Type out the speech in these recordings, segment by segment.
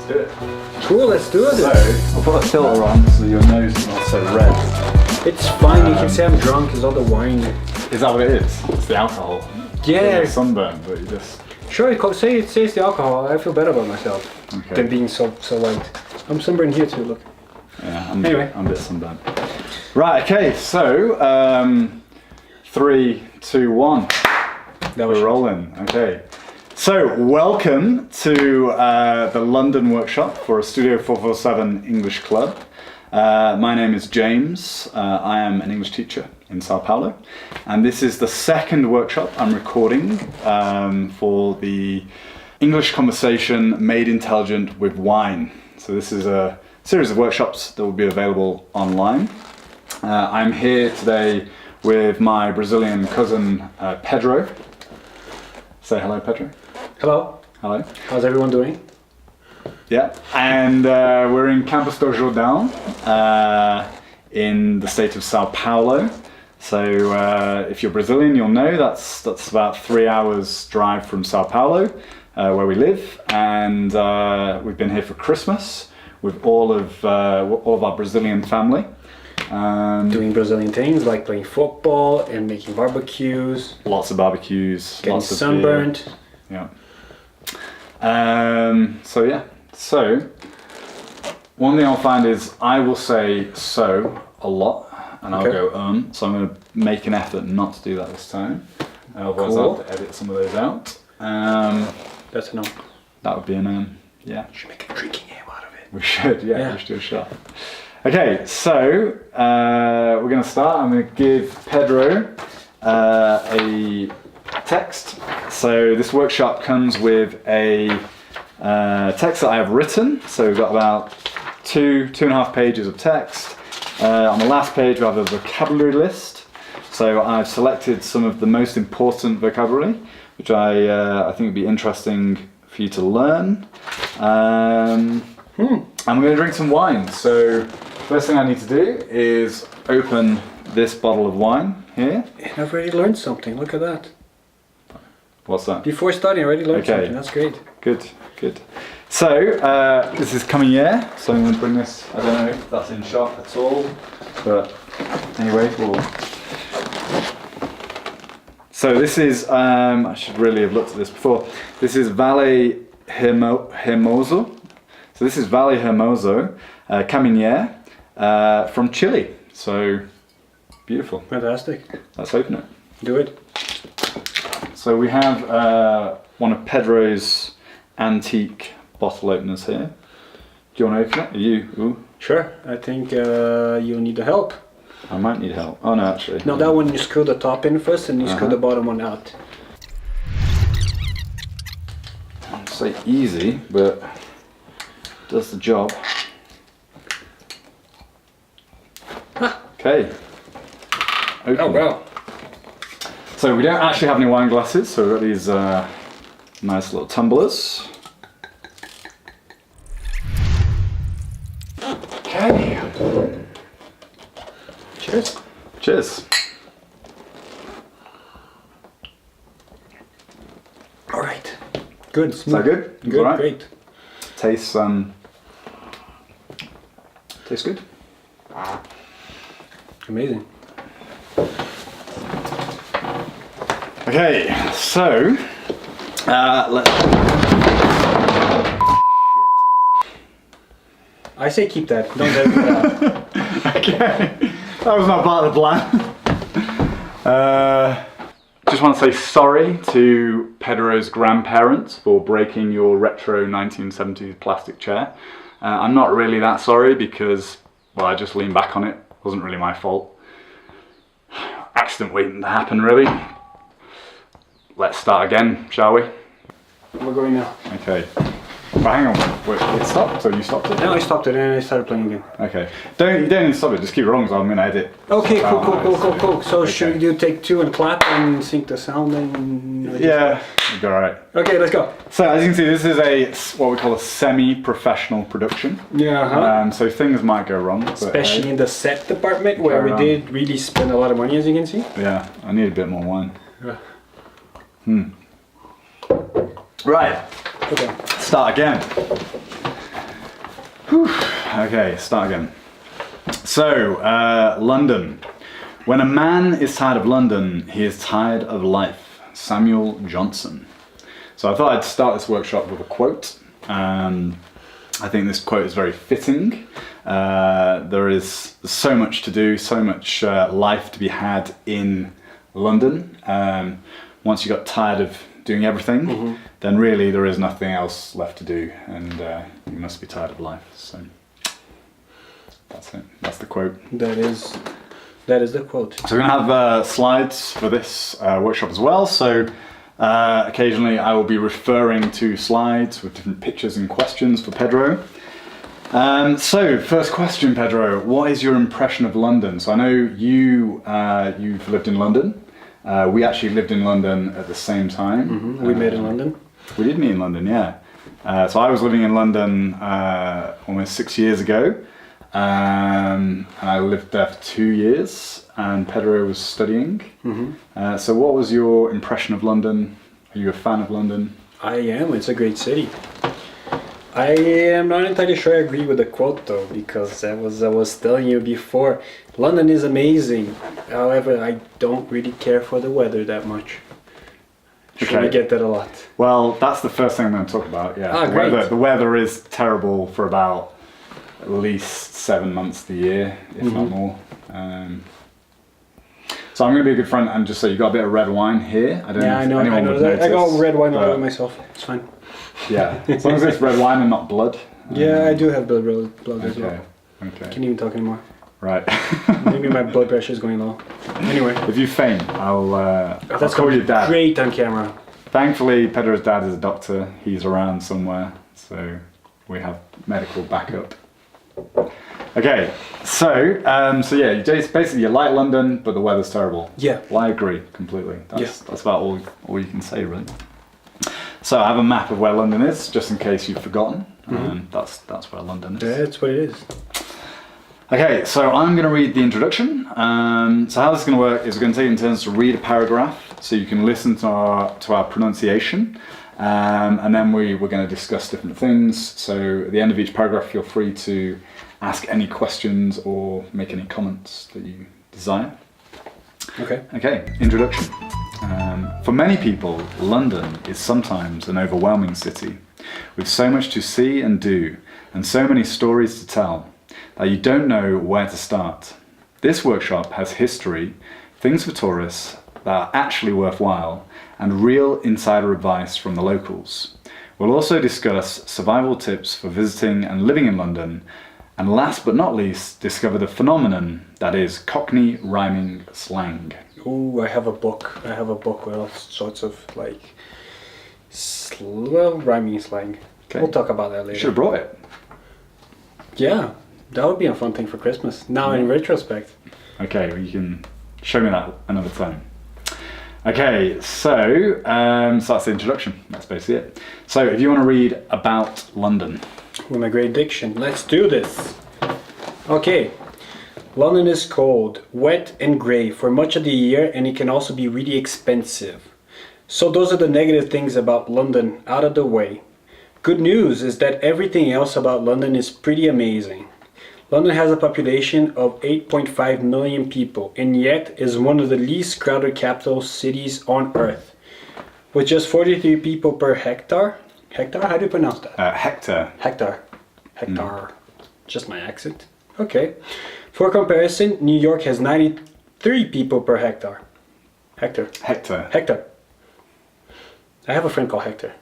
let's do it. Cool, let's do it. So, I'll put a filter on so your nose is not so red. It's fine, you can say I'm drunk, it's all the wine. Is that what it is? It's the alcohol. Yeah. It's sunburn, but you just... Sure, say it's the alcohol, I feel better about myself than being so white. I'm sunburned here too, look. Yeah, I'm a bit sunburned. Right, okay, so 3, 2, 1. We're rolling, okay. So, welcome to the London workshop for a Studio 447 English Club. My name is James. I am an English teacher in Sao Paulo, and this is the second workshop I'm recording for the English conversation made intelligent with wine. So this is a series of workshops that will be available online. I'm here today with my Brazilian cousin Pedro. Say hello, Pedro. Hello. Hello. How's everyone doing? Yeah, and we're in Campos do Jordão in the state of Sao Paulo. So if you're Brazilian, you'll know that's about 3 hours drive from Sao Paulo, where we live, and we've been here for Christmas with all of our Brazilian family. Doing Brazilian things like playing football and making barbecues. Lots of barbecues. Getting lots of sunburned. Beer. Yeah. So one thing I'll find is I will say so a lot, and I'll go so I'm going to make an effort not to do that this time. Otherwise I'll have to edit some of those out. That's a no. That would be an yeah. We should make a drinking game out of it. We should, yeah. We should do a shot. Okay, so we're going to start. I'm going to give Pedro a text. So this workshop comes with a text that I have written. So we've got about 2.5 pages of text. On the last page we have a vocabulary list. So I've selected some of the most important vocabulary, which I think would be interesting for you to learn. And we're going to drink some wine. So first thing I need to do is open this bottle of wine here. And I've already learned something, look at that. What's that? Before starting I already learned something, that's great. Good. So, this is Caminiere, so I'm going to bring this, I don't know if that's in shot at all, but anyway, So this is, I should really have looked at this before, this is Valle Hermoso. So this is Valle Hermoso Caminiere from Chile. So beautiful. Fantastic. Let's open it. Do it. So we have one of Pedro's antique bottle openers here. Do you want to open it? You? Sure. I think you'll need the help. I might need help. Oh no, actually. No, that one you screw the top in first and you screw the bottom one out. I'd say easy, but does the job. Okay. Open. Oh wow. So we don't actually have any wine glasses, so we've got these nice little tumblers. Okay. Cheers. Cheers. All right. Good. Is that good? Good. All right. Great. Tastes good. Amazing. Okay, so I say keep that. Don't edit it out. Okay, that was not part of the plan. Just want to say sorry to Pedro's grandparents for breaking your retro 1970s plastic chair. I'm not really that sorry because, well, I just leaned back on it. It wasn't really my fault. Accident waiting to happen, really. Let's start again, shall we? We're going now. Okay. Well, hang on. Wait, it stopped? So you stopped it? No, I stopped it and I started playing again. Okay. You don't need to stop it. Just keep it rolling, so I'm going to edit. Okay, cool. So should we do take two and clap and sync the sound and... Yeah, you'll be alright. Okay, let's go. So as you can see, this is what we call a semi-professional production. Yeah. So things might go wrong. Especially in the set department where we did really spend a lot of money, as you can see. Yeah, I need a bit more wine. Yeah. Right. Okay. Start again. Okay, start again. So, London. When a man is tired of London, he is tired of life. Samuel Johnson. So I thought I'd start this workshop with a quote. I think this quote is very fitting. There's so much to do, so much life to be had in London. Once you got tired of doing everything, then really there is nothing else left to do, and you must be tired of life. So that's it. That's the quote. That is the quote. So we're going to have slides for this workshop as well. So occasionally I will be referring to slides with different pictures and questions for Pedro. So first question, Pedro, what is your impression of London? So I know you've lived in London. We actually lived in London at the same time. We met in London. We did meet in London, yeah. So I was living in London almost 6 years ago. And I lived there for 2 years, and Pedro was studying. So what was your impression of London? Are you a fan of London? I am. It's a great city. I am not entirely sure I agree with the quote though, because I was telling you before, London is amazing. However, I don't really care for the weather that much. Sure, we get that a lot. Well, that's the first thing I'm going to talk about. Yeah, the weather is terrible for about at least 7 months of the year, if not more. So I'm going to be a good friend and just say you got a bit of red wine here. I know that. I got red wine all by myself. It's fine. Yeah, as long as it's red wine and not blood. Yeah, I do have blood as well. Okay. Can't even talk anymore. Right. Maybe my blood pressure is going low. Anyway. If you faint, I'll call your dad. Great on camera. Thankfully, Pedro's dad is a doctor. He's around somewhere, so we have medical backup. Okay, so yeah, basically you like London, but the weather's terrible. Yeah. Well, I agree completely. That's about all you can say, really. So I have a map of where London is, just in case you've forgotten. That's where London is. Yeah, that's what it is. Okay, so I'm going to read the introduction. So how this is going to work is we're going to take it in turns to read a paragraph, so you can listen to our pronunciation, and then we're going to discuss different things. So at the end of each paragraph, feel free to ask any questions or make any comments that you desire. Okay, introduction. For many people, London is sometimes an overwhelming city, with so much to see and do, and so many stories to tell, that you don't know where to start. This workshop has history, things for tourists that are actually worthwhile, and real insider advice from the locals. We'll also discuss survival tips for visiting and living in London, and last but not least, discover the phenomenon that is Cockney rhyming slang. Ooh, I have a book with all sorts of rhyming slang. Okay. We'll talk about that later. You should have brought it. Yeah, that would be a fun thing for Christmas. Now in retrospect. Okay, well, you can show me that another time. Okay, so that's the introduction. That's basically it. So if you want to read about London. With my great diction, let's do this. Okay. London is cold, wet and grey for much of the year, and it can also be really expensive. So those are the negative things about London out of the way. Good news is that everything else about London is pretty amazing. London has a population of 8.5 million people, and yet is one of the least crowded capital cities on earth. With just 43 people per hectare. Hectare? How do you pronounce that? Hectare. Hectare. Just my accent. Okay. For comparison, New York has 93 people per hectare. Hector. I have a friend called Hector.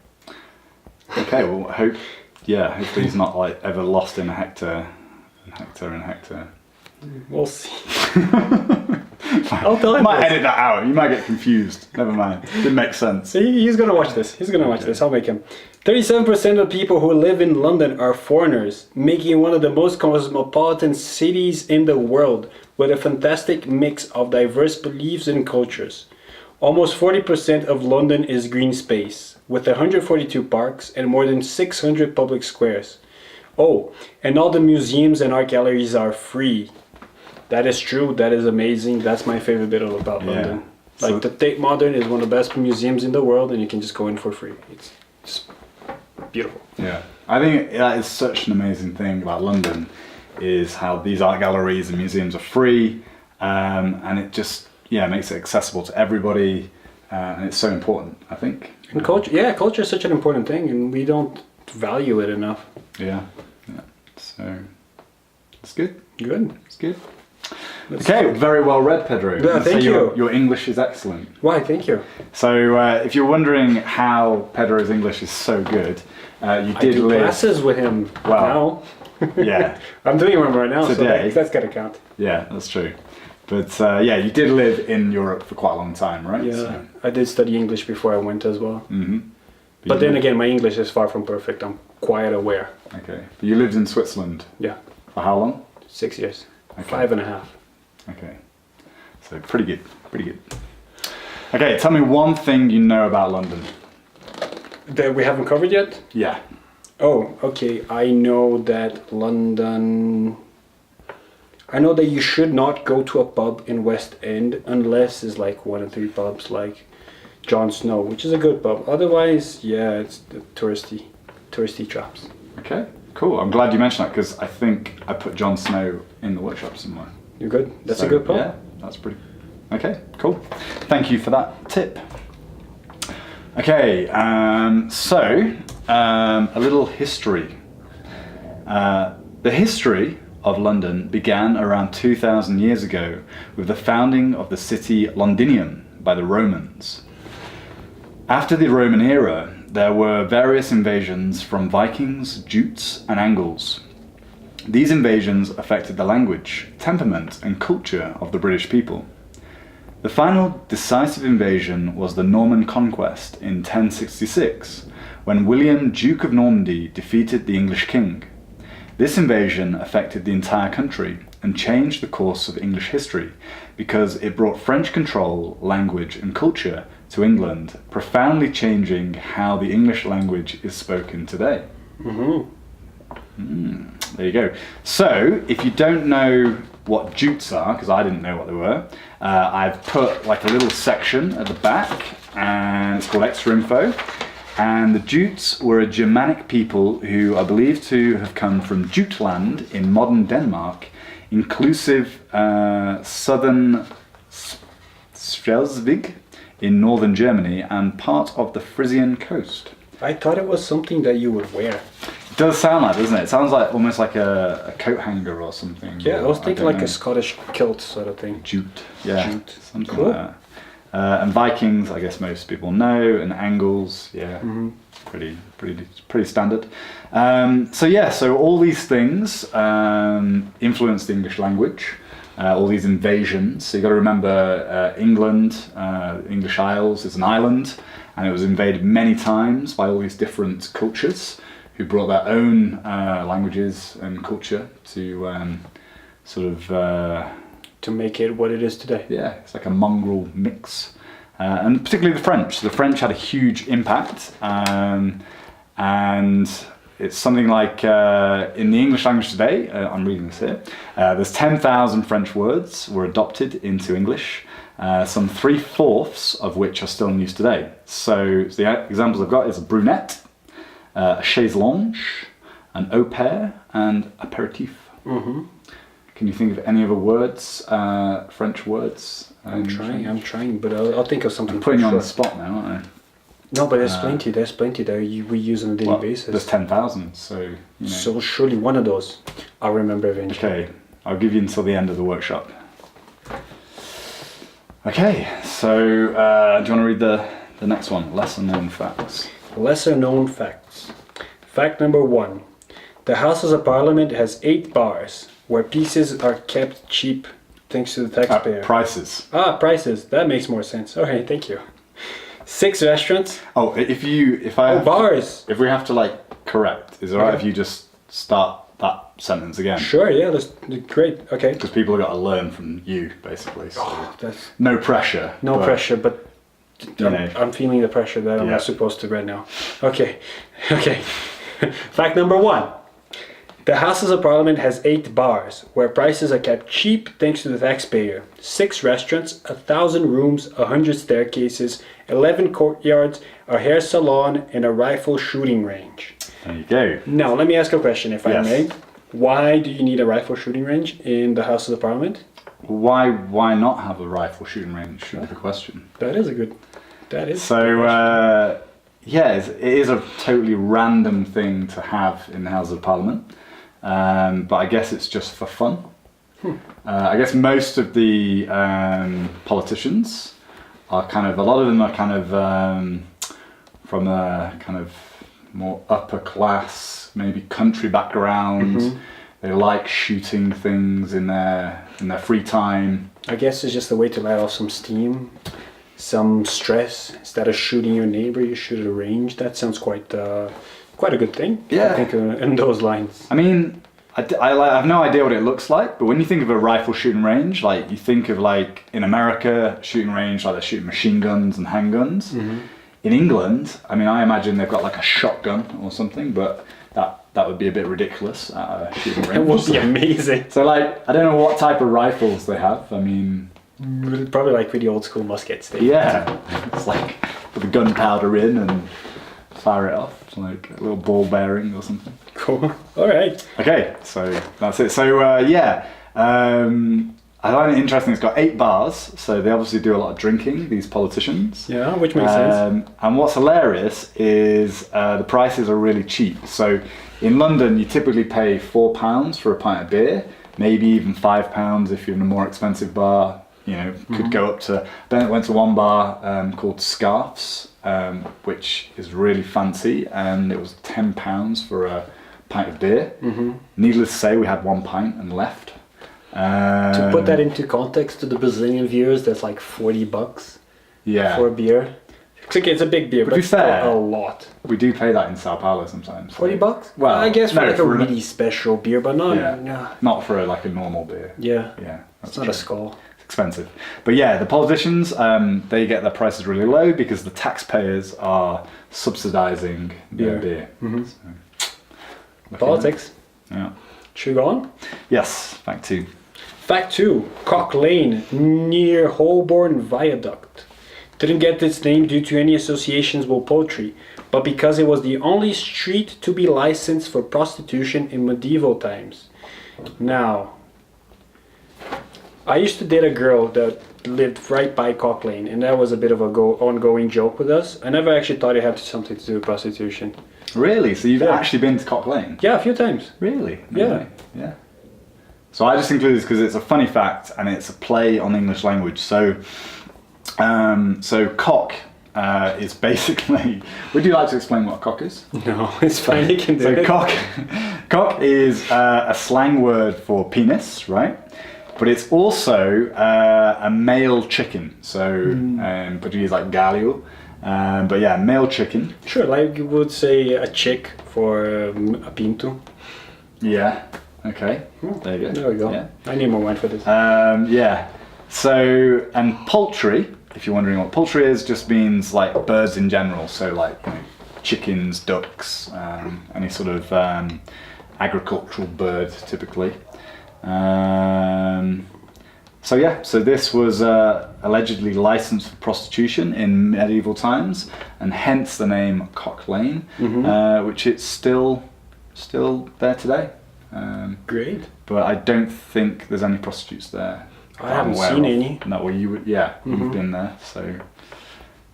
Okay, well, hopefully he's not ever lost in a hectare. We'll see. I'll tell him. Might edit that out. You might get confused. Never mind. Didn't make sense. He's gonna watch this. I'll make him. 37% of people who live in London are foreigners, making it one of the most cosmopolitan cities in the world, with a fantastic mix of diverse beliefs and cultures. Almost 40% of London is green space, with 142 parks and more than 600 public squares. Oh, and all the museums and art galleries are free. That is true, that is amazing, that's my favorite bit about London. The Tate Modern is one of the best museums in the world, and you can just go in for free. It's just beautiful. Yeah, I think that is such an amazing thing about London, is how these art galleries and museums are free, and it just makes it accessible to everybody, and it's so important, I think. And culture is such an important thing, and we don't value it enough. Yeah. So it's good. Good. It's good. Okay, very well read, Pedro. Yeah, thank you. Your English is excellent. Why, thank you. So, if you're wondering how Pedro's English is so good, you did I do live. classes with him Wow. now. Yeah, I'm doing one right now, Today. so that's gotta count. yeah, that's true. But you did live in Europe for quite a long time, right? Yeah, I did study English before I went as well. Mm-hmm. But then again, my English is far from perfect. I'm quite aware. Okay. But you lived in Switzerland Yeah, for how long? 6 years. Okay. 5.5. Okay. So pretty good. Pretty good. Okay, tell me one thing you know about London. That we haven't covered yet? Yeah. Oh, okay. I know that London. I know that you should not go to a pub in West End unless it's like one or three pubs like Jon Snow, which is a good pub. Otherwise, yeah, it's the touristy traps. Okay. Cool. I'm glad you mentioned that because I think I put Jon Snow in the workshop somewhere. You good? That's So, a good pub. Yeah, that's pretty. Okay, cool. Thank you for that tip. Okay, a little history. The history of London began around 2,000 years ago with the founding of the city Londinium by the Romans. After the Roman era, there were various invasions from Vikings, Jutes, and Angles. These invasions affected the language, temperament, and culture of the British people. The final decisive invasion was the Norman conquest in 1066, when William, Duke of Normandy, defeated the English king. This invasion affected the entire country and changed the course of English history because it brought French control, language, and culture to England, profoundly changing how the English language is spoken today. There you go. So, if you don't know what jutes are, because I didn't know what they were, I've put like a little section at the back, and it's called Extra Info. And the Jutes were a Germanic people who are believed to have come from Jutland in modern Denmark, inclusive southern Schleswig in northern Germany and part of the Frisian coast. I thought it was something that you would wear. It does sound like, doesn't it? It sounds like almost like a coat hanger or something. Yeah, I was thinking don't like know. a Scottish kilt sort of thing. Jute, yeah, Jute. something Cool. like that. And Vikings, I guess most people know, and Angles, yeah, pretty standard. So all these things influenced the English language. All these invasions. So you got to remember, England, English Isles is an island, and it was invaded many times by all these different cultures who brought their own languages and culture to To make it what it is today. yeah, it's like a mongrel mix. And particularly the French. The French had a huge impact, and it's something like in the English language today, I'm reading this here, there's 10,000 French words were adopted into English, some 3/4 of which are still in use today. So the examples I've got is a brunette, a chaise longue, an au pair, and apéritif. Can you think of any other words, French words? I'm trying, but I'll think of something. I'm putting you on for the spot now, aren't I? No, but there's plenty that we use on a daily Well, basis. there's 10,000, so you know. So surely one of those I'll remember eventually. Okay, I'll give you until the end of the workshop. Okay, so do you want to read the next one? Lesser known facts. Lesser known facts. Fact number 1. The Houses of Parliament has 8 bars where pieces are kept cheap thanks to the taxpayer. Prices. Prices. That makes more sense. Okay, thank you. 6 restaurants. Oh, if Bars. If we have to like correct, is it alright if you just start that sentence again? Sure, yeah, that's great. Okay. Because people have got to learn from you, basically. So That's no pressure. no but, pressure, but You know. I'm feeling the pressure that I'm Yeah. not supposed to right now. Okay. Fact number 1. The Houses of Parliament has 8 bars, where prices are kept cheap thanks to the taxpayer. 6 restaurants, 1,000 rooms, 100 staircases, 11 courtyards, a hair salon, and a rifle shooting range. There you go. Now, let me ask a question, if I Yes. may. Why do you need a rifle shooting range in the Houses of Parliament? Why not have a rifle shooting range? Should be the question. That is a good... That is... So, yeah, it is a totally random thing to have in the House of Parliament. But I guess it's just for fun. I guess most of the politicians are a lot of them are from a kind of more upper class, maybe country background. They like shooting things in their free time. I guess it's just a way to let off some steam, some stress. Instead of shooting your neighbor, you shoot at a range. That sounds quite a good thing. Yeah. I think in those lines. I mean, I have no idea what it looks like, but when you think of a rifle shooting range, like you think of like in America, shooting range, like they're shooting machine guns and handguns. In England, I mean, I imagine they've got like a shotgun or something, but that would be a bit ridiculous at a shooting range. It would be amazing. So like, I don't know what type of rifles they have. I mean, Probably like really old school muskets. yeah, it's like put the gunpowder in and fire it off. It's like a little ball bearing or something. Cool. All right. Okay, so that's it. So I find it interesting. It's got 8 bars, so they obviously do a lot of drinking, these politicians. Yeah, which makes sense. And what's hilarious is the prices are really cheap. So in London, you typically pay £4 for a pint of beer, maybe even £5 if you're in a more expensive bar. You know, could go up to. Then went to one bar called Scarfs, which is really fancy, and it was £10 for a pint of beer. Needless to say, we had 1 pint and left. To put that into context to the Brazilian viewers, that's like $40 Yeah, for a beer. It's a big beer, but be it's still fair, a lot. we do pay that in Sao Paulo sometimes. $40? Well, I guess for no, like a for really special beer, but not. Yeah. Not for like a normal beer. Yeah. Yeah, that's It's not a skull. expensive. But yeah, the politicians, they get their prices really low because the taxpayers are subsidizing their beer. So, Politics. yeah. Should we go on? Yes, fact 2. Fact 2. Cock Lane, near Holborn Viaduct. Didn't get its name due to any associations with poultry, but because it was the only street to be licensed for prostitution in medieval times. Now, I used to date a girl that lived right by Cock Lane, and that was a bit of a ongoing joke with us. I never actually thought it had something to do with prostitution. Really? So you've Yeah. actually been to Cock Lane? Yeah, a few times. Really? Yeah. way. Yeah. So I just included this because it's a funny fact and it's a play on the English language. So, cock is basically. Would you like to explain what a cock is? No, it's fine. You can do So it. cock is a slang word for penis, right? But it's also a male chicken. So, but you use like galio. But yeah, male chicken. Sure, like you would say a chick for a pinto. Yeah. Okay. There you go. There we go. Yeah. I need more wine for this. Yeah. So, and poultry, if you're wondering what poultry is, just means like birds in general. So like, you know, chickens, ducks, any sort of agricultural bird typically. So yeah, so this was allegedly licensed for prostitution in medieval times, and hence the name Cock Lane, which it's still there today. Great. But I don't think there's any prostitutes there. I haven't seen any. No, well, you would, yeah, you've been there, so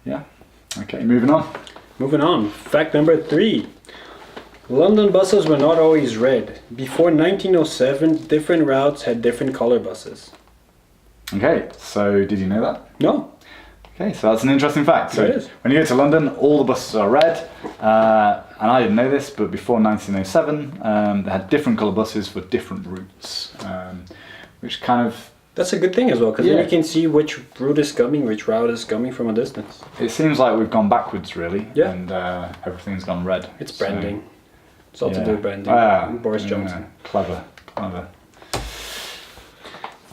yeah. Okay, moving on. Moving on. Fact number 3. London buses were not always red. Before 1907, different routes had different color buses. Okay, so did you know that? No. Okay, so that's an interesting fact. So It is. when you go to London, all the buses are red, and I didn't know this, but before 1907, they had different colour buses for different routes, which kind of. That's a good thing as well, because then Yeah. you can see which route is coming from a distance. It seems like we've gone backwards, really, Yeah. and everything's gone red. It's So, branding. It's all to do with branding. Ah, Boris yeah, Johnson. Clever.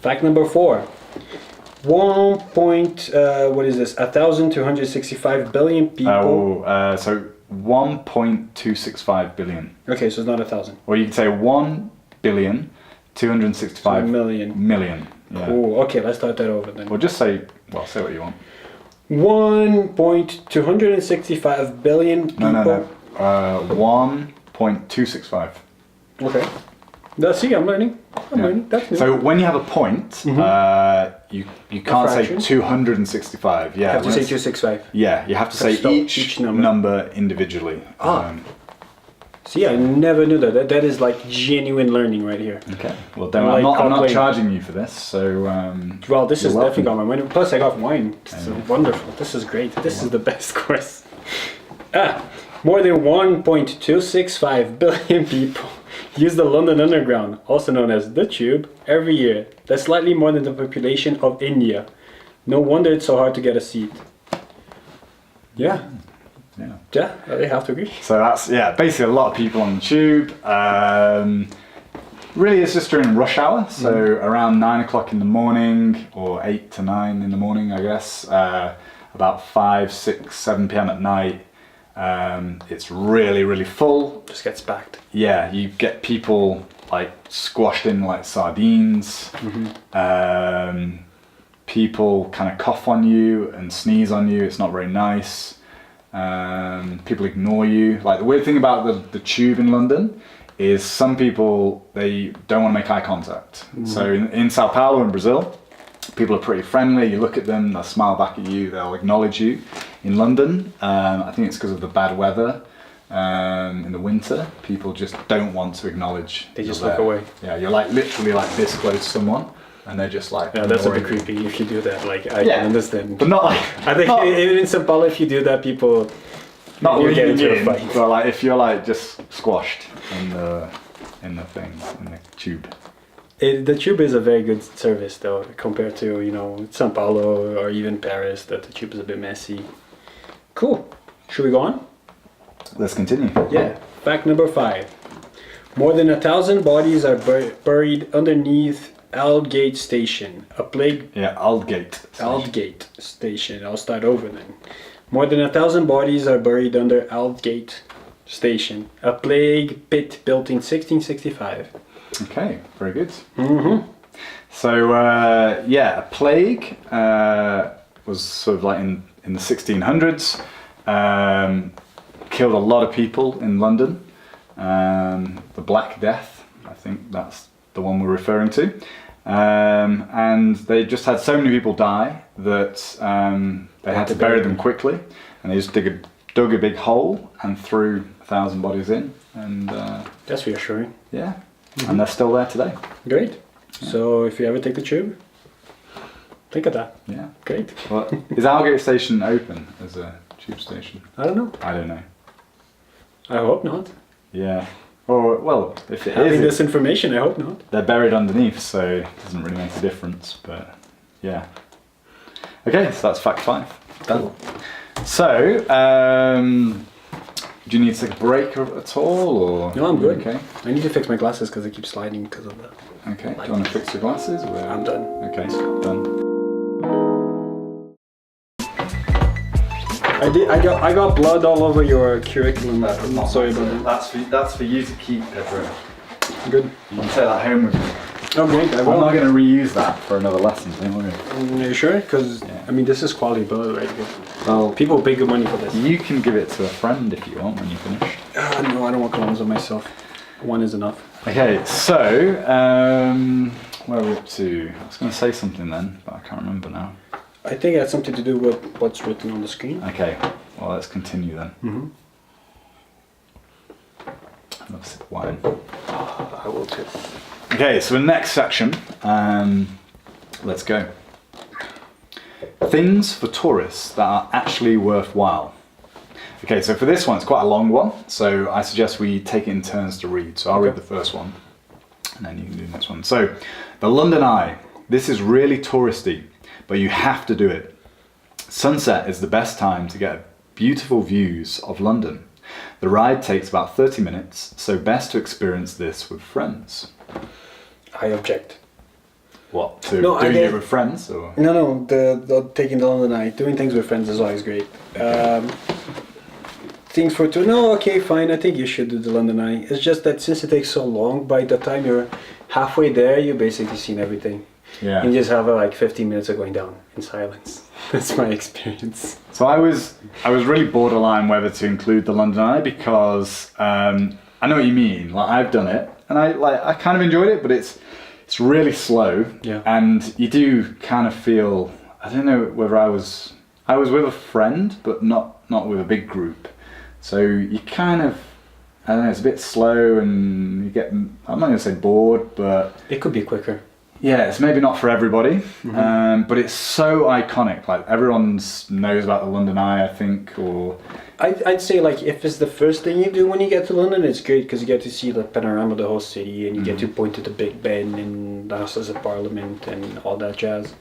Fact number 4. 1,265 billion people. So 1.265 billion. Okay, so it's not 1,000. Or you could say 1,265 million. Yeah. Cool. Okay, let's start that over then. Or just say what you want. 1.265 billion people. No. 1.265. Okay. See, I'm learning. I'm learning. That's new. So when you have a point, you can't say fraction? 265. Yeah. You have to when say it's- 265. Yeah, you have to say spell each number individually. See, I never knew that. That is like genuine learning right here. Okay. Well, then Like I'm not calculating. charging you for this. So. Well, this you're is welcome. definitely got my money. Plus, I got wine. It's wonderful. This is great. This is the best course. More than 1.265 billion people use the London Underground, also known as the Tube, every year. That's slightly more than the population of India. No wonder it's so hard to get a seat. Yeah. Yeah. I have to agree. So that's basically a lot of people on the tube. Really, it's just during rush hour, so around 9 o'clock in the morning, or 8 to 9 in the morning, I guess. About 5, 6, 7 p.m. at night. It's really, really full. Just gets packed. Yeah, you get people like squashed in like sardines. People kind of cough on you and sneeze on you. It's not very nice. People ignore you. Like the weird thing about the tube in London is some people, they don't want to make eye contact. So in Sao Paulo in Brazil, people are pretty friendly. You look at them, they'll smile back at you, they'll acknowledge you. In London, I think it's because of the bad weather. In the winter, people just don't want to acknowledge. They just you're look there. away. Yeah, you're like literally like this close to someone, and they're just like. Yeah, that's a bit ignoring you. creepy if you do that. Like, I can understand. But not like. I think not, even in Sao Paulo, if you do that, people not you get leaning into a in, fight. but like if you're like just squashed in the tube. The tube is a very good service, though, compared to Sao Paulo or even Paris. That the tube is a bit messy. Cool. Should we go on? Let's continue. Yeah. Fact number 5. More than 1,000 bodies are buried underneath Aldgate Station, a plague. Yeah, Aldgate. Aldgate Station. I'll start over then. More than 1,000 bodies are buried under Aldgate Station, a plague pit built in 1665. Okay, very good. So a plague was sort of like in the 1600s. Killed a lot of people in London. The Black Death, I think that's the one we're referring to. And they just had so many people die that they had to bury them quickly, and they just dug a big hole and threw 1,000 bodies in, and That's reassuring. yeah, and they're still there today. Great. So if you ever take the tube, think of that. Yeah. Great. Well, is Aldgate Station open as a tube station? I don't know. I don't know. I hope not. Yeah. Or well, if it Having is, this information, I hope not. they're buried underneath, so it doesn't really make a difference. But yeah. Okay, so that's fact 5. Done. So, do you need to take a break at all, or? No, I'm good. Okay. I need to fix my glasses because they keep sliding because of that. Okay. Do you want to fix your glasses? Or? I'm done. Okay. Done. I got blood all over your curriculum. I'm sorry about that. That's for you to keep, Pedro. Good. You can take that home with you. Oh, great. I I'm will. not going to reuse that for another lesson, don't worry. Are you sure? Because Yeah. I mean, this is quality blood, right? Well, People pay good money for this. you can give it to a friend if you want when you finish. No, I don't want colognes on myself. One is enough. Okay, so where are we up to? I was going to say something then, but I can't remember now. I think it has something to do with what's written on the screen. Okay, well let's continue then. Mm-hmm. Another sip of wine. I will too. Okay, so the next section, let's go. Things for tourists that are actually worthwhile. Okay, so for this one, it's quite a long one, so I suggest we take it in turns to read. So I'll read the first one, and then you can do the next one. So, the London Eye. This is really touristy, but you have to do it. Sunset is the best time to get beautiful views of London. The ride takes about 30 minutes, so best to experience this with friends. I object. What? To No, I doing get- it with friends, or? No, the taking the London Eye, doing things with friends is always great. things for two. No, okay, fine. I think you should do the London Eye. It's just that since it takes so long, by the time you're halfway there, you've basically seen everything. Yeah. And you just have like 15 minutes of going down in silence. That's my experience. So I was really borderline whether to include the London Eye because I know what you mean. Like I've done it and I kind of enjoyed it, but it's really slow. Yeah. And you do kind of feel, I don't know whether I was with a friend, but not with a big group. So you kind of, I don't know, it's a bit slow and you get, I'm not going to say bored, but It could be quicker. yeah, it's maybe not for everybody, but it's so iconic. Like everyone knows about the London Eye, I think, or I'd say like if it's the first thing you do when you get to London, it's great because you get to see the panorama of the whole city and you get to point to the Big Ben and the Houses of Parliament and all that jazz.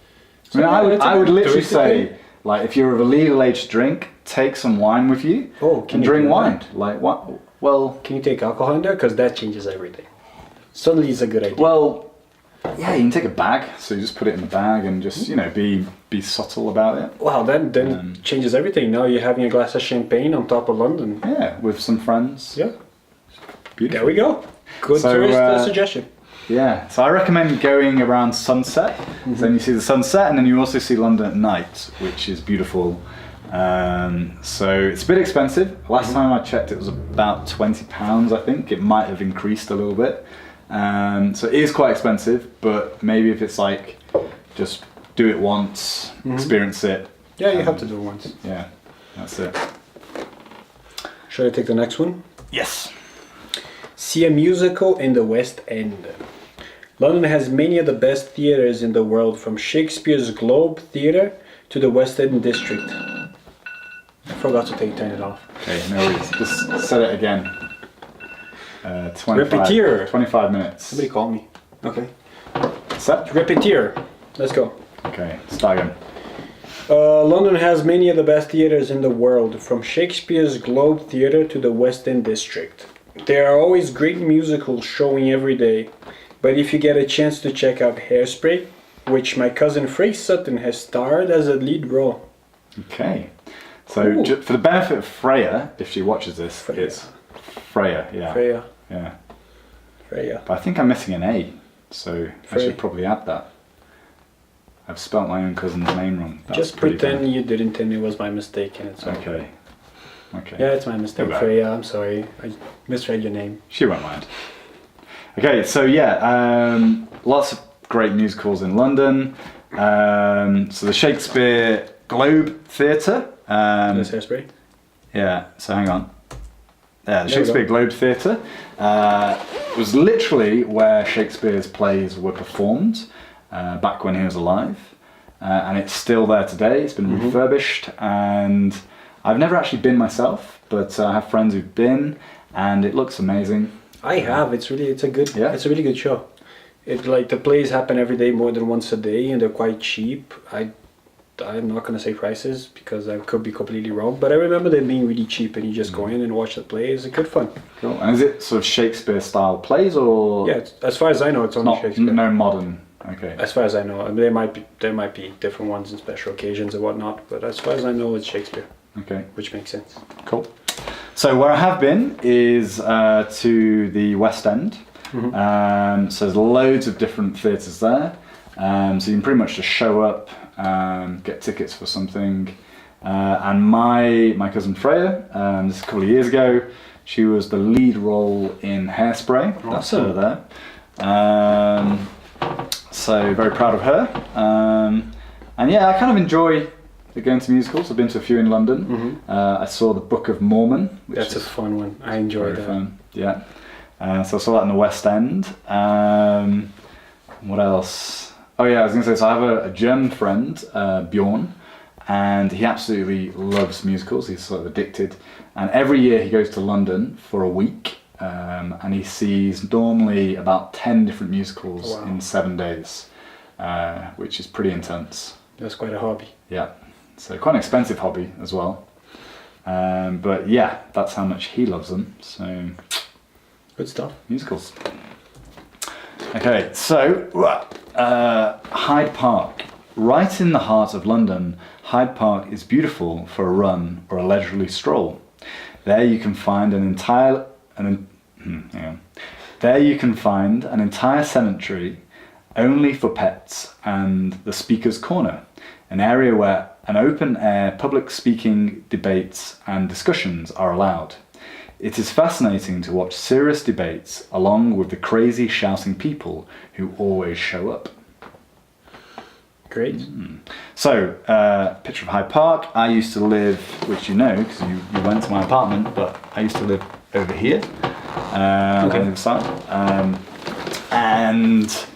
I mean, I would literally touristy say, thing. like, if you're of a legal age to drink, take some wine with you Can and you drink do wine. that? Like, what? Well, Can you take alcohol in there? Because that changes everything. Suddenly it's a good idea. well, yeah, you can take a bag, so you just put it in the bag and just, you know, be subtle about it. Wow, then it changes everything. Now you're having a glass of champagne on top of London. Yeah, with some friends. Yeah, Beautiful. there we go. Good So, tourist suggestion. Yeah, so I recommend going around sunset. So then you see the sunset, and then you also see London at night, which is beautiful. So it's a bit expensive. Last time I checked, it was about £20. I think it might have increased a little bit. So it is quite expensive, but maybe if it's like just do it once, experience it. Yeah, you have to do it once. Yeah, that's it. Should I take the next one? Yes. See a musical in the West End. London has many of the best theatres in the world, from Shakespeare's Globe Theatre to the West End District. I forgot to turn it off. Okay, no worries. Just set it again. 25 25 minutes. Somebody call me. Okay. Set? Repetir. Let's go. Okay, start again. London has many of the best theatres in the world, from Shakespeare's Globe Theatre to the West End District. There are always great musicals showing every day, but if you get a chance to check out Hairspray, which my cousin James Sutton has starred as a lead role. Okay. So Ooh. for the benefit of FREYA, if she watches this, FREYA. it's FREYA, yeah. FREYA. Yeah. FREYA. But I think I'm missing an A, so I Frey. should probably add that. I've spelt my own cousin's name wrong. That's Just pretty pretend bad. you didn't and it was my mistake and it's all Okay. right. Okay. Yeah, it's my mistake, Goodbye. Freya. I'm sorry. I misread your name. She won't mind. Okay, so yeah, lots of great musicals in London. So the Shakespeare Globe Theatre. That's Hairspray. Yeah, so hang on. Yeah, the There we Shakespeare Globe Theatre was literally where Shakespeare's plays were performed back when he was alive. And it's still there today. It's been refurbished, and I've never actually been myself, but I have friends who've been, and it looks amazing. I have. It's a really good show. It like the plays happen every day, more than once a day, and they're quite cheap. I'm not gonna say prices because I could be completely wrong, but I remember them being really cheap, and you just go in and watch the play. It's good fun. Cool. And is it sort of Shakespeare style plays, or Yeah, as far as I know, it's only not Shakespeare. no modern? Okay. As far as I know, I mean, there might be different ones in special occasions and whatnot, but as far as I know, it's Shakespeare, Okay. which makes sense. Cool. So where I have been is to the West End. So there's loads of different theatres there. So you can pretty much just show up, get tickets for something. And my cousin Freya, this is a couple of years ago, she was the lead role in Hairspray. That's her there. So very proud of her. And yeah, I kind of enjoy going to musicals. I've been to a few in London. I saw the Book of Mormon, which That's a is fun one. I enjoyed very that. fun. Yeah. So I saw that in the West End. What else? Oh yeah, I was going to say, so I have a German friend, Bjorn, and he absolutely loves musicals. He's sort of addicted. And every year he goes to London for a week, and he sees normally about 10 different musicals in 7 days, which is pretty intense. That's quite a hobby. Yeah, so quite an expensive hobby as well. But yeah, that's how much he loves them. So Good stuff. musicals. Okay, so Hyde Park. Right in the heart of London, Hyde Park is beautiful for a run or a leisurely stroll. There you can find There you can find an entire cemetery only for pets and the Speaker's Corner, an area where an open-air public speaking, debates and discussions are allowed. It is fascinating to watch serious debates along with the crazy shouting people who always show up. Great. So, picture of Hyde Park. I used to live, which you know because you went to my apartment, but I used to live over here on the other side. And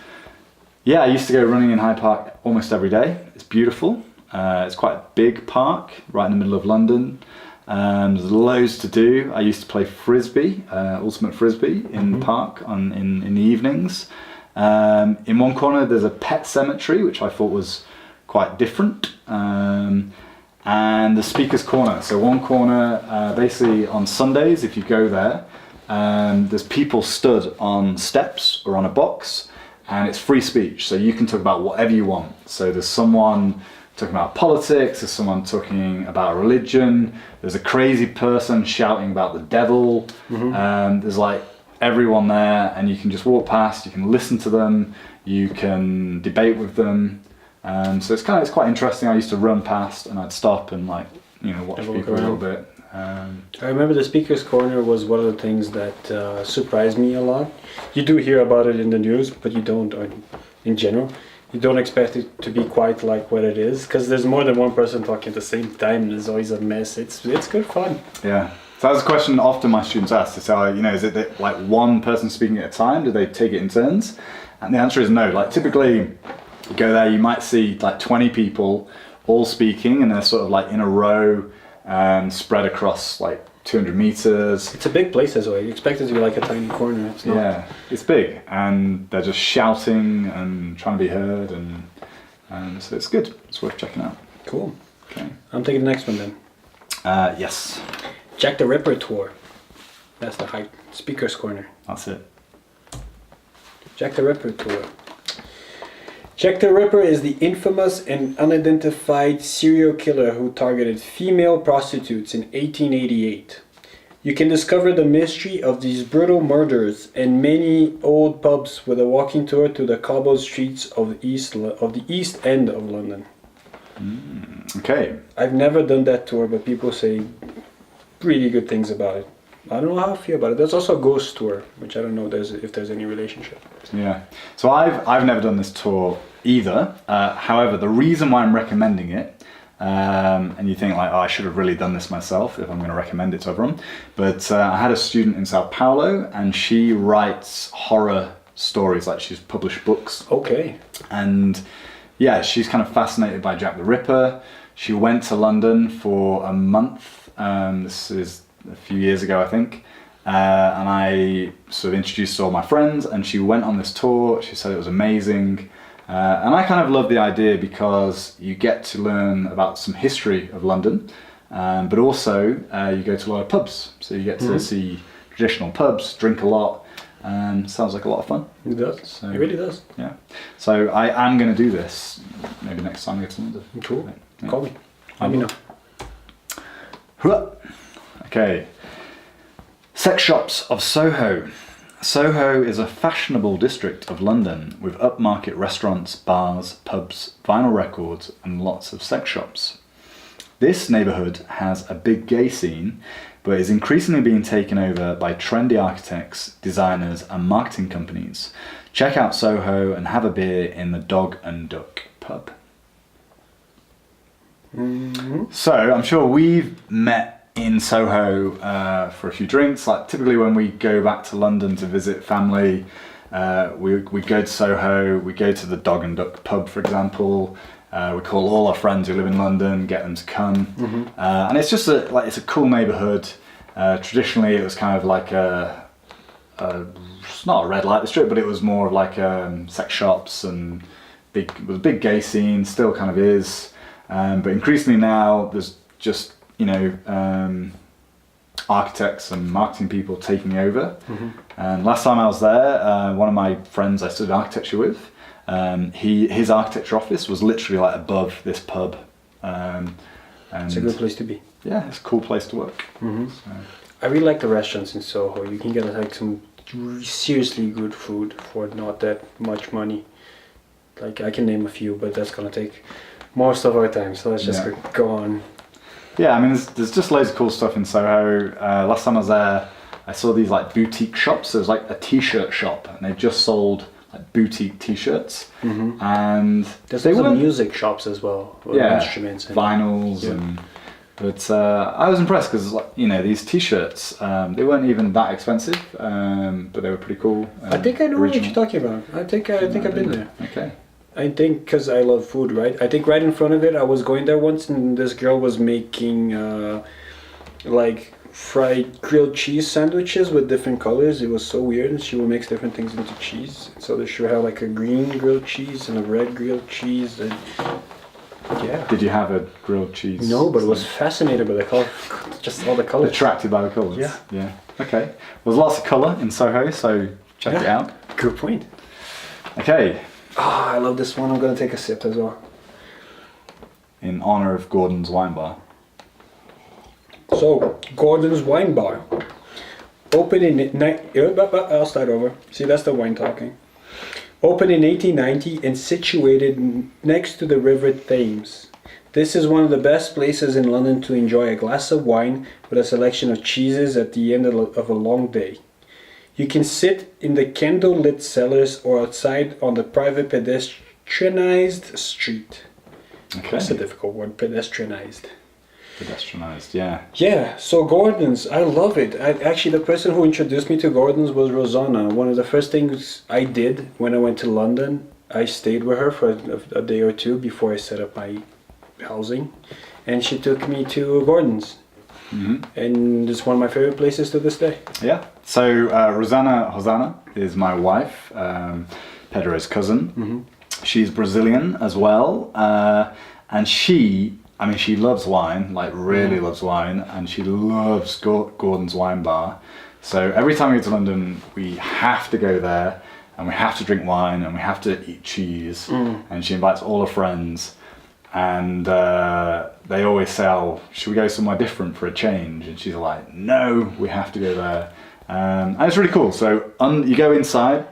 yeah, I used to go running in Hyde Park almost every day. It's beautiful. It's quite a big park right in the middle of London. There's loads to do. I used to play frisbee, ultimate frisbee, in the park in the evenings. In one corner there's a pet cemetery, which I thought was quite different. And the Speaker's Corner. So one corner, basically on Sundays, if you go there, there's people stood on steps or on a box, and it's free speech. So you can talk about whatever you want. So there's someone talking about politics, there's someone talking about religion, there's a crazy person shouting about the devil. There's like everyone there, and you can just walk past, you can listen to them, you can debate with them. So it's quite interesting. I used to run past and I'd stop and watch people a little bit. I remember the Speaker's Corner was one of the things that surprised me a lot. You do hear about it in the news, but you don't, or in general, you don't expect it to be quite like what it is, because there's more than one person talking at the same time. There's always a mess. It's good fun. Yeah. So that's a question often my students ask. They say, is it that, like one person speaking at a time? Do they take it in turns? And the answer is no. Like typically, you go there, you might see like 20 people all speaking, and they're sort of like in a row, spread across like 200 meters. It's a big place as well. You expect it to be like a tiny corner. It's not. Yeah, it's big, and they're just shouting and trying to be heard, and so it's good. It's worth checking out. Cool. Okay. I'm taking the next one then. Yes. Jack the Ripper tour. That's the Hyde Speaker's Corner. That's it. Jack the Ripper tour. Jack the Ripper is the infamous and unidentified serial killer who targeted female prostitutes in 1888. You can discover the mystery of these brutal murders in many old pubs with a walking tour to the cobbled streets of the East End of London. Okay. I've never done that tour, but people say really good things about it. I don't know how I feel about it. There's also a ghost tour, which I don't know if there's any relationship. Yeah. So I've never done this tour either. However, the reason why I'm recommending it, and you think like, I should have really done this myself if I'm going to recommend it to everyone. But I had a student in Sao Paulo, and she writes horror stories. Like she's published books. Okay. And yeah, she's kind of fascinated by Jack the Ripper. She went to London for a month. This is a few years ago, I think. And I sort of introduced her to all my friends, and she went on this tour. She said it was amazing. And I kind of love the idea because you get to learn about some history of London, but also you go to a lot of pubs. So you get to see traditional pubs, drink a lot. Sounds like a lot of fun. It does. So, it really does. Yeah. So I am going to do this maybe next time I get to London. Cool. Yeah. Call me. Let me know. Okay. Sex shops of Soho. Soho is a fashionable district of London with upmarket restaurants, bars, pubs, vinyl records, and lots of sex shops. This neighbourhood has a big gay scene, but is increasingly being taken over by trendy architects, designers, and marketing companies. Check out Soho and have a beer in the Dog and Duck pub. So I'm sure we've met in Soho for a few drinks. Like typically when we go back to London to visit family, we go to Soho, we go to the Dog and Duck pub, for example. We call all our friends who live in London, get them to come. And it's just it's a cool neighbourhood. Traditionally it was kind of like it's not a red light district, but it was more of like sex shops and it was a big gay scene, still kind of is. But increasingly now there's just architects and marketing people taking over. And last time I was there, one of my friends I studied architecture with, his architecture office was literally like above this pub. And It's a good place to be. yeah, it's a cool place to work. So. I really like the restaurants in Soho. You can get like some seriously good food for not that much money. Like I can name a few, but that's gonna take most of our time. So let's just go on. Yeah, I mean, there's just loads of cool stuff in Soho. Last time I was there, I saw these like boutique shops. There was like a t-shirt shop, and they just sold like boutique t-shirts. And there's some music shops as well. With instruments and vinyls and. But I was impressed because, like, you know, these t-shirts, they weren't even that expensive, but they were pretty cool. I think I know what you're talking about. I think I've been there. Okay. I think because I love food, right? I think right in front of it, I was going there once, and this girl was making like fried grilled cheese sandwiches with different colors. It was so weird, and she would mix different things into cheese. So she would have like a green grilled cheese and a red grilled cheese. And yeah. Did you have a grilled cheese? No, but it was fascinated by the color, just all the colors. Attracted by the colours? Yeah. Yeah. Okay. Well, there's lots of colour in Soho, so check it out. Good point. Okay. Ah, I love this one. I'm going to take a sip as well. In honour of Gordon's Wine Bar. So, Gordon's Wine Bar. Opened in... I'll start over. See, that's the wine talking. Opened in 1890 and situated next to the River Thames. This is one of the best places in London to enjoy a glass of wine with a selection of cheeses at the end of a long day. You can sit in the candle-lit cellars or outside on the private pedestrianized street. Okay. That's a difficult word, pedestrianized. Pedestrianized, yeah. Yeah, so Gordon's, I love it. Actually, the person who introduced me to Gordon's was Rosanna. One of the first things I did when I went to London, I stayed with her for a day or two before I set up my housing. And she took me to Gordon's. And it's one of my favorite places to this day. Yeah. So Rosanna Hosanna is my wife, Pedro's cousin. She's Brazilian as well. And she loves wine, like really loves wine, and she loves Gordon's Wine Bar. So every time we go to London, we have to go there, and we have to drink wine, and we have to eat cheese. And she invites all her friends, and they always say, "Oh, should we go somewhere different for a change?" And she's like, "No, we have to go there." And it's really cool. So you go inside,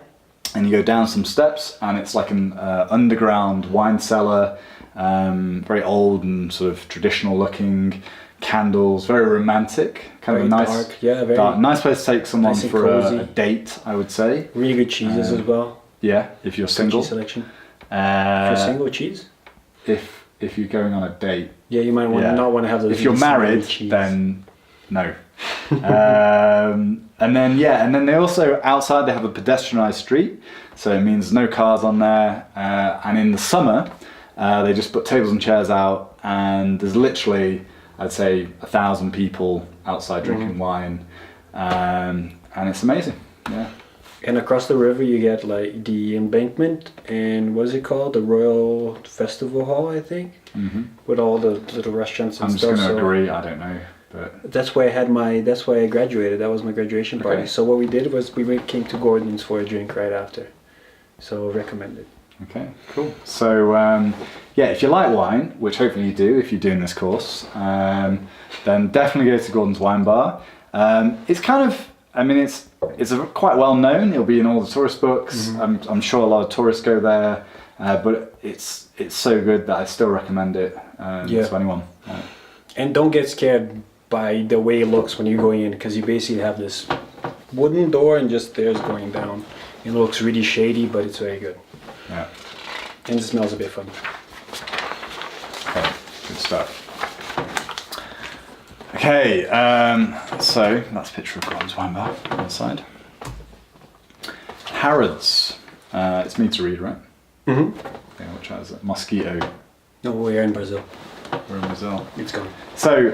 and you go down some steps, and it's like an underground wine cellar. Very old and sort of traditional looking, candles, very romantic, kind very of a nice, dark. Yeah, very dark, nice place to take someone nice for a date, I would say. Really good cheeses as well. Yeah, if you're single. Cheese selection. If you're single, cheese. If you're going on a date. Yeah, you might not want to have those. If you're married, then no. And then they also outside they have a pedestrianised street, so it means no cars on there. And in the summer. They just put tables and chairs out, and there's literally, I'd say, 1,000 people outside drinking wine, and it's amazing. Yeah. And across the river, you get like the embankment, and what is it called? The Royal Festival Hall, I think, with all the little restaurants and stuff. I'm just going to agree. I don't know, but that's where That's where I graduated. That was my graduation party. Okay. So what we did was we came to Gordon's for a drink right after. So recommended. Okay, cool. So, if you like wine, which hopefully you do if you're doing this course, then definitely go to Gordon's Wine Bar. It's kind of, it's quite well known. It'll be in all the tourist books. I'm sure a lot of tourists go there, but it's so good that I still recommend it to anyone. And don't get scared by the way it looks when you go in, because you basically have this wooden door and just stairs going down. It looks really shady, but it's very good. Yeah. And it smells a bit funny. Okay, good stuff. Okay, so that's a picture of Gordon's Wine Bar outside. Harrods. It's me to read, right? Yeah, which has a mosquito. No, we're in Brazil. We're in Brazil. It's gone. So,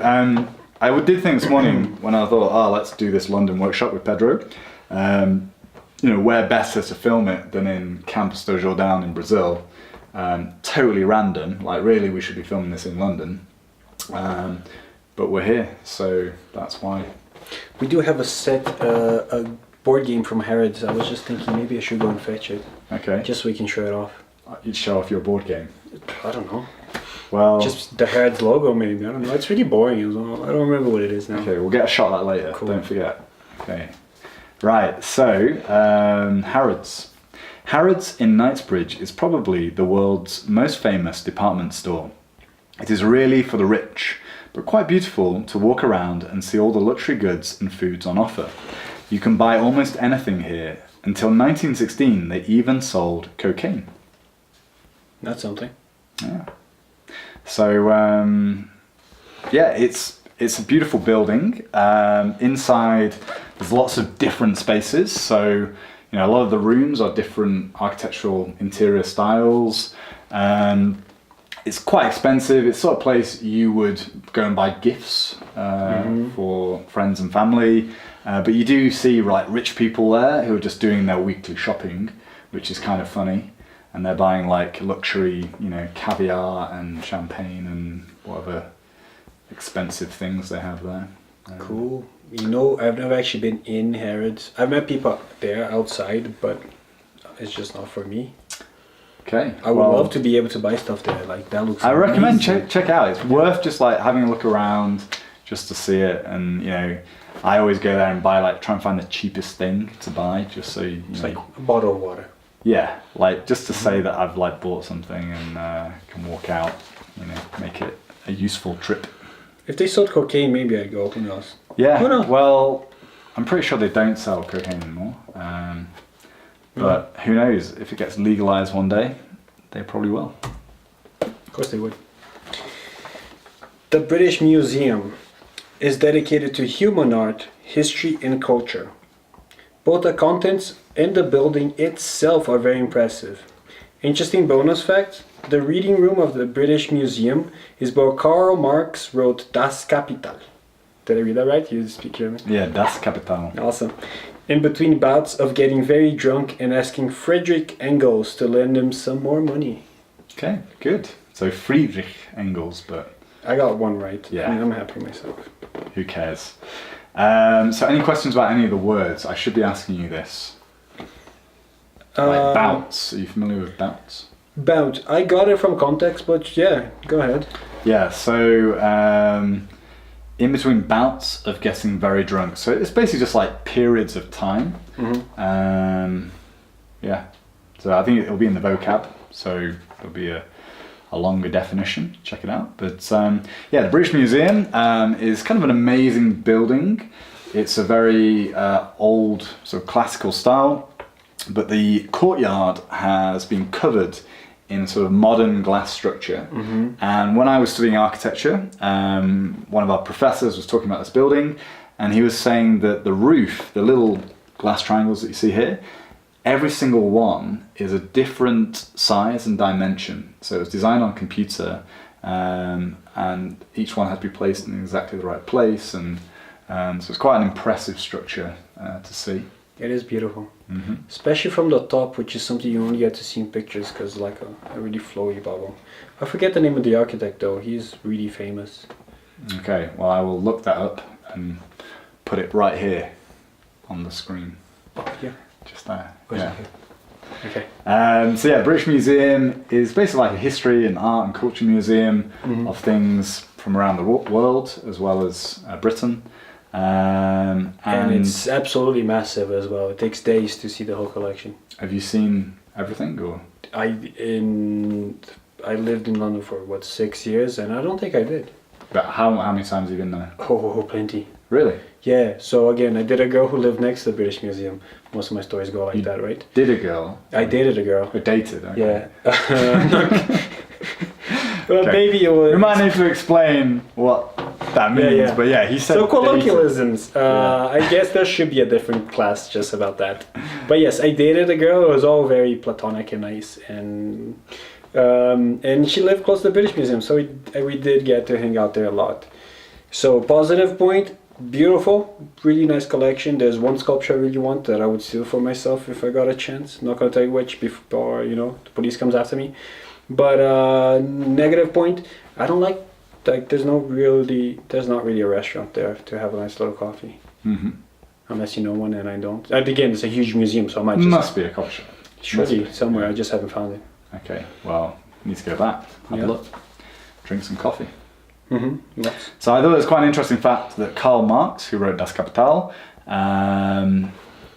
I did think this morning when I thought, let's do this London workshop with Pedro. Where better to film it than in Campos do Jordão in Brazil. Totally random, like really we should be filming this in London. But we're here, so that's why. We do have a board game from Harrods. I was just thinking maybe I should go and fetch it. Okay. Just so we can show it off. You'd show off your board game. I don't know. Well, Just the Harrods logo, maybe. I don't know. It's really boring as well. I don't remember what it is now. okay, we'll get a shot at that later. Cool. Don't forget. Okay. Right, so Harrods. Harrods in Knightsbridge is probably the world's most famous department store. It is really for the rich, but quite beautiful to walk around and see all the luxury goods and foods on offer. You can buy almost anything here. Until 1916, they even sold cocaine. That's something. Yeah. So yeah, it's a beautiful building. Inside, there's lots of different spaces. So you know, a lot of the rooms are different architectural interior styles. It's quite expensive. It's the sort of place you would go and buy gifts for friends and family. But you do see like rich people there who are just doing their weekly shopping, which is kind of funny. And they're buying like luxury, you know, caviar and champagne and whatever expensive things they have there. Cool. You know, I've never actually been in Harrods. I've met people there outside, but it's just not for me. Okay. I would love to be able to buy stuff there. Like that looks. I recommend amazing. check out. It's worth just like having a look around just to see it. And you know, I always go there and buy like try and find the cheapest thing to buy, just so you It's know, like a bottle of water. yeah, like just to say that I've like bought something and can walk out, you know, make it a useful trip. If they sold cocaine, maybe I'd go. Who knows? Yeah. Who knows? Well, I'm pretty sure they don't sell cocaine anymore. But who knows? If it gets legalized one day, they probably will. Of course they would. The British Museum is dedicated to human art, history and culture. Both the contents and the building itself are very impressive. Interesting bonus fact, the reading room of the British Museum is where Karl Marx wrote Das Kapital. Did I read that right? You speak German? Yeah, das Kapital. Awesome. In between bouts of getting very drunk and asking Friedrich Engels to lend him some more money. Okay, good. So Friedrich Engels, but I got one right. Yeah. I'm happy myself. who cares? So any questions about any of the words? I should be asking you this. Like bounce. Are you familiar with bounce? Bout. I got it from context, but yeah, go ahead. Yeah, so in between bouts of getting very drunk. So it's basically just like periods of time. Yeah, so I think it'll be in the vocab, so there'll be a longer definition. Check it out. But yeah, the British Museum is kind of an amazing building. It's a very old, sort of classical style, but the courtyard has been covered in sort of modern glass structure. And when I was studying architecture, one of our professors was talking about this building, and he was saying that the roof, the little glass triangles that you see here, every single one is a different size and dimension. So it was designed on a computer, and each one had to be placed in exactly the right place, and so it's quite an impressive structure to see. It is beautiful, especially from the top, which is something you only get to see in pictures because like a really flowy bubble. I forget the name of the architect though. He's really famous. Okay, well I will look that up and put it right here on the screen. Yeah. Just there. Where's Yeah. it? Okay. So yeah, British Museum is basically like a history and art and culture museum of things from around the world as well as Britain. And it's absolutely massive as well. It takes days to see the whole collection. have you seen everything or? I lived in London for what, 6 years, and I don't think I did. But how many times have you been there? Oh, plenty. Really? Yeah. So again, I did a girl who lived next to the British Museum. Most of my stories go like that, right? Did a girl? I dated a girl. Or dated? Okay. Yeah. Well, Okay. maybe it was. We might need to explain what that means, yeah. but yeah, he said So dated. colloquialisms. I guess there should be a different class just about that. But yes, I dated a girl. It was all very platonic and nice, and she lived close to the British Museum, so we did get to hang out there a lot. So positive point, beautiful, really nice collection. There's one sculpture I really want that I would steal for myself if I got a chance. Not gonna tell you which before the police comes after me. But negative point, I don't like there's not really a restaurant there to have a nice little coffee. Unless you know one, and I don't. Again, it's a huge museum, so I might just Must be a coffee shop. should be somewhere. I just haven't found it. Okay, well, need to go back. Have Yeah. a look. drink some coffee. Yes. So I thought it was quite an interesting fact that Karl Marx, who wrote Das Kapital,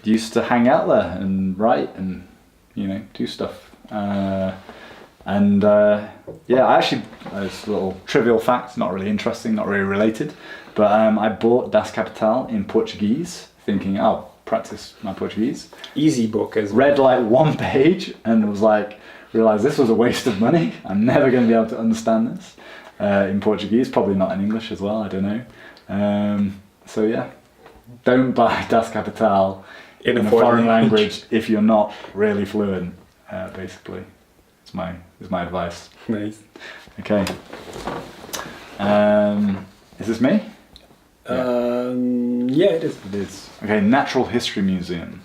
used to hang out there and write and, do stuff. Yeah, it's a little trivial fact, not really interesting, not really related, but I bought Das Kapital in Portuguese, thinking, oh, practice my Portuguese. Easy book as well. Read like one page and was like, realised this was a waste of money. I'm never going to be able to understand this in Portuguese, probably not in English as well, I don't know. So yeah, don't buy Das Kapital in a foreign language if you're not really fluent, basically. It's my advice. Nice. Okay. Is this me? Yeah, it is. It is. Okay, Natural History Museum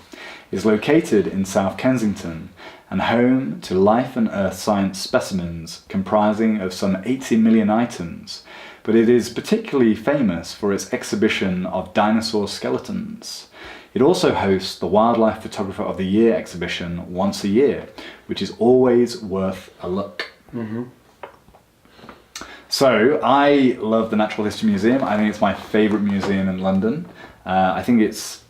is located in South Kensington and home to life and earth science specimens comprising of some 80 million items, but it is particularly famous for its exhibition of dinosaur skeletons. It also hosts the Wildlife Photographer of the Year exhibition once a year, which is always worth a look. So, I love the Natural History Museum. I think it's my favourite museum in London. I think it's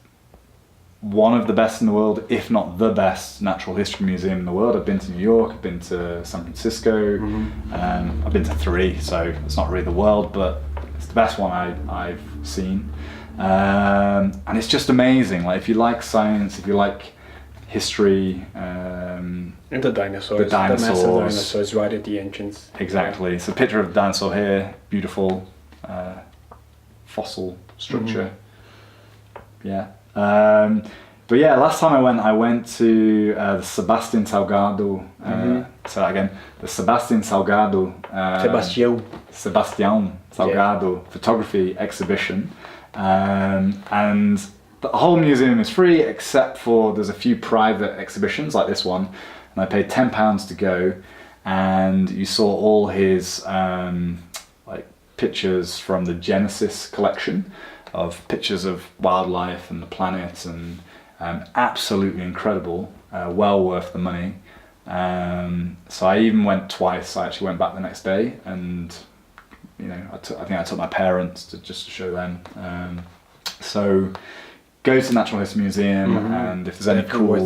one of the best in the world, if not the best natural history museum in the world. I've been to New York, I've been to San Francisco, I've been to 3, so it's not really the world, but it's the best one I've seen. And it's just amazing. Like, if you like science, if you like history, and the dinosaurs. The massive dinosaurs right at the entrance. Exactly. It's a picture of a dinosaur here. Beautiful fossil structure. Yeah. But yeah, last time I went to the Sebastian Salgado. So again, the Sebastian Salgado. Sebastian Salgado photography exhibition, and the whole museum is free except for there's a few private exhibitions like this one, and I paid £10 to go, and you saw all his like pictures from the Genesis collection of pictures of wildlife and the planet, and absolutely incredible, well worth the money. So I even went twice. I actually went back the next day, and I think I took my parents to show them. So go to the Natural History Museum, and if there's any cool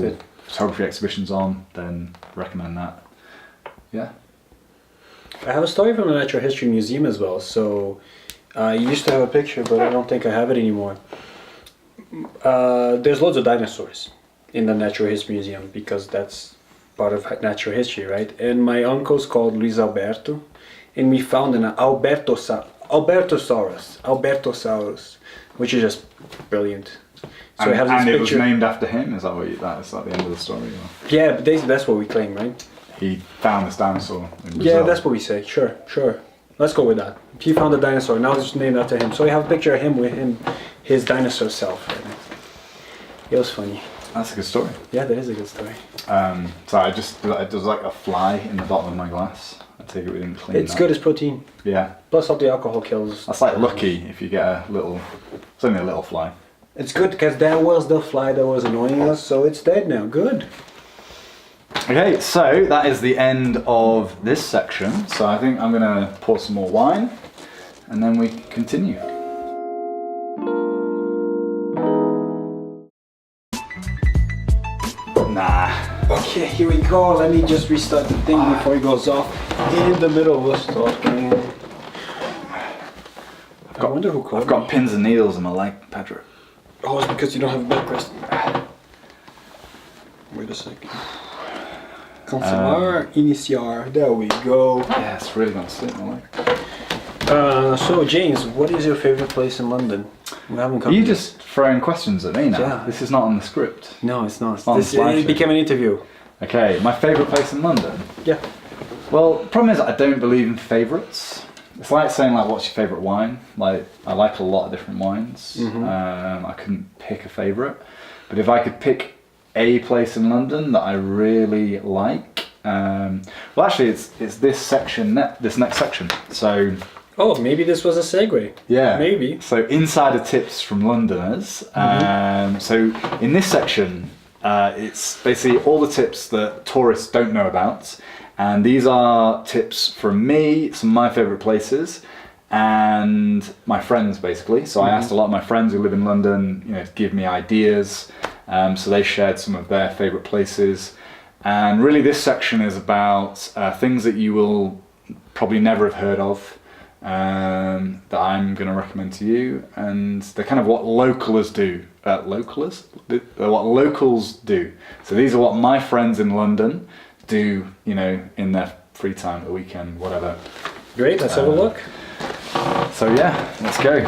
photography exhibitions on, then recommend that. Yeah. I have a story from the Natural History Museum as well. So I used to have a picture, but I don't think I have it anymore. There's loads of dinosaurs in the Natural History Museum because that's part of natural history, right? And my uncle's called Luis Alberto, and we found an Albertosaurus, which is just brilliant. So and it was named after him? Is that that's like the end of the story? Or? Yeah, but that's what we claim, right? He found this dinosaur in Brazil. Yeah, that's what we say. Sure. Let's go with that. He found a dinosaur, now it's named after him. So we have a picture of him with his dinosaur self. It was funny. That's a good story. Yeah, that is a good story. So there's like a fly in the bottom of my glass. I take it we didn't clean It's good as protein. Yeah. Plus all the alcohol kills. That's like lucky if you get it's only a little fly. It's good because that was the fly that was annoying us, so it's dead now. Good. Okay, so that is the end of this section. So I think I'm going to pour some more wine, and then we continue. Nah. Okay, here we go. Let me just restart the thing before it goes off in the middle of us talking. I wonder who called I've got pins and needles in my leg, Pedro. Oh, it's because you don't have a backrest. Wait a second. Cancelar, iniciar. There we go. Yeah, it's really gonna slip my leg. So James, what is your favorite place in London? We haven't come. Are you just throwing questions at me now? Yeah. This is not on the script. No, it's not. It became an interview. Okay, my favourite place in London? Yeah. Well, the problem is I don't believe in favourites. It's like saying like, what's your favourite wine? Like, I like a lot of different wines. I couldn't pick a favourite. But if I could pick a place in London that I really like, well actually it's this section, this next section. So. Oh, maybe this was a segue. Yeah. Maybe. So insider tips from Londoners. So in this section, it's basically all the tips that tourists don't know about, And these are tips from me, some of my favourite places, and my friends basically. So I asked a lot of my friends who live in London, to give me ideas. So they shared some of their favourite places. And really this section is about things that you will probably never have heard of, that I'm going to recommend to you. And they're kind of what locals do. What locals do. So these are what my friends in London do, in their free time, at the weekend, whatever. Great, let's have a look. So yeah, let's go.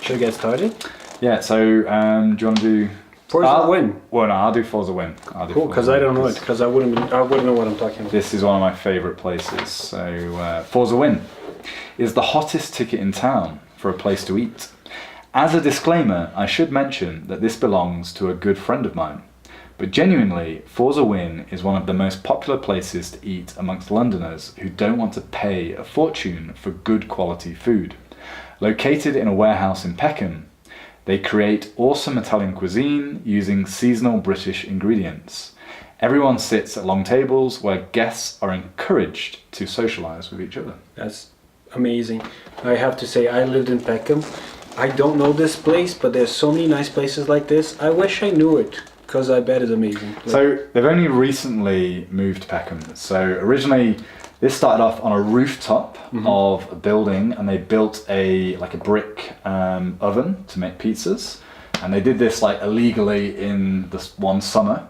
Should we get started? Yeah, so do you want to do... Forza Win. Well, no, I'll do Forza Win. Cool, because I don't know it, because I wouldn't know what I'm talking about. This is one of my favourite places. So Forza Win is the hottest ticket in town for a place to eat. As a disclaimer, I should mention that this belongs to a good friend of mine. But genuinely, Forza Win is one of the most popular places to eat amongst Londoners who don't want to pay a fortune for good quality food. Located in a warehouse in Peckham, they create awesome Italian cuisine using seasonal British ingredients. Everyone sits at long tables where guests are encouraged to socialise with each other. That's amazing. I have to say, I lived in Peckham. I don't know this place, but there's so many nice places like this. I wish I knew it, because I bet it's amazing. So they've only recently moved to Peckham. So originally, this started off on a rooftop of a building, and they built a brick oven to make pizzas. And they did this illegally in this one summer,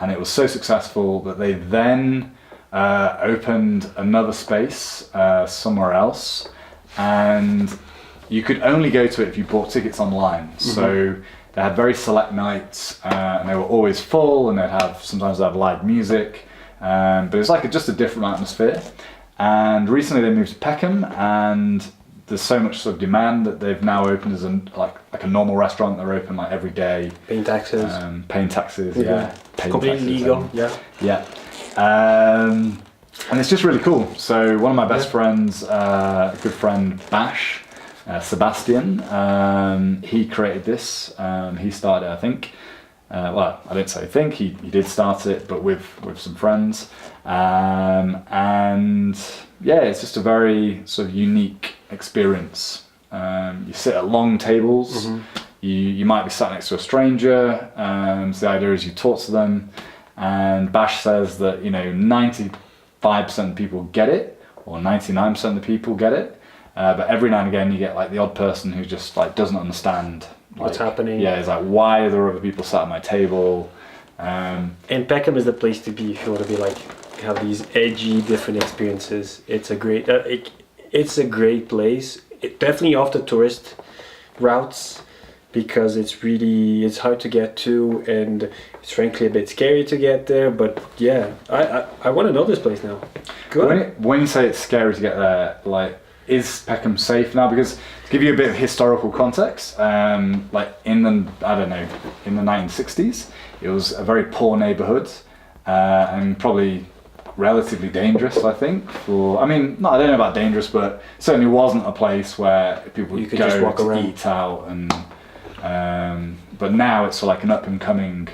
and it was so successful that they then opened another space somewhere else, and you could only go to it if you bought tickets online. So they had very select nights, and they were always full, and sometimes they'd have live music. But it's just a different atmosphere. And recently they moved to Peckham, and there's so much sort of demand that they've now opened as a normal restaurant. They're open every day. Paying taxes. Yeah. Paying completely taxes, legal. Yeah. And it's just really cool. So one of my best friends, a good friend, Bash, Sebastian, he created this. He started, I think. I didn't say think, he did start it, but with some friends. And yeah, it's just a very sort of unique experience. You sit at long tables, you might be sat next to a stranger, so the idea is you talk to them, and Bash says that 95% of people get it, or 99% of the people get it, but every now and again you get the odd person who just doesn't understand what's happening. Yeah, it's why are there other people sat at my table? And Peckham is the place to be if you want to be have these edgy different experiences. It's a great place. Definitely off the tourist routes, because it's hard to get to, and it's frankly a bit scary to get there. But yeah, I want to know this place now. Good. When you say it's scary to get there, is Peckham safe now? Because to give you a bit of historical context, in the 1960s, it was a very poor neighbourhood, and probably relatively dangerous, I think. I don't know about dangerous, but it certainly wasn't a place where people would go walk to around. eat out. And but now it's an up and coming,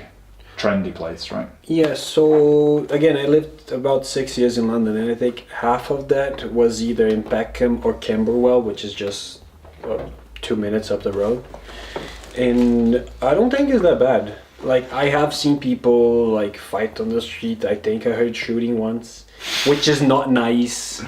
trendy place, right? Yeah, so again, I lived about 6 years in London, and I think half of that was either in Peckham or Camberwell, which is just 2 minutes up the road. And I don't think it's that bad. I have seen people fight on the street. I think I heard shooting once, which is not nice.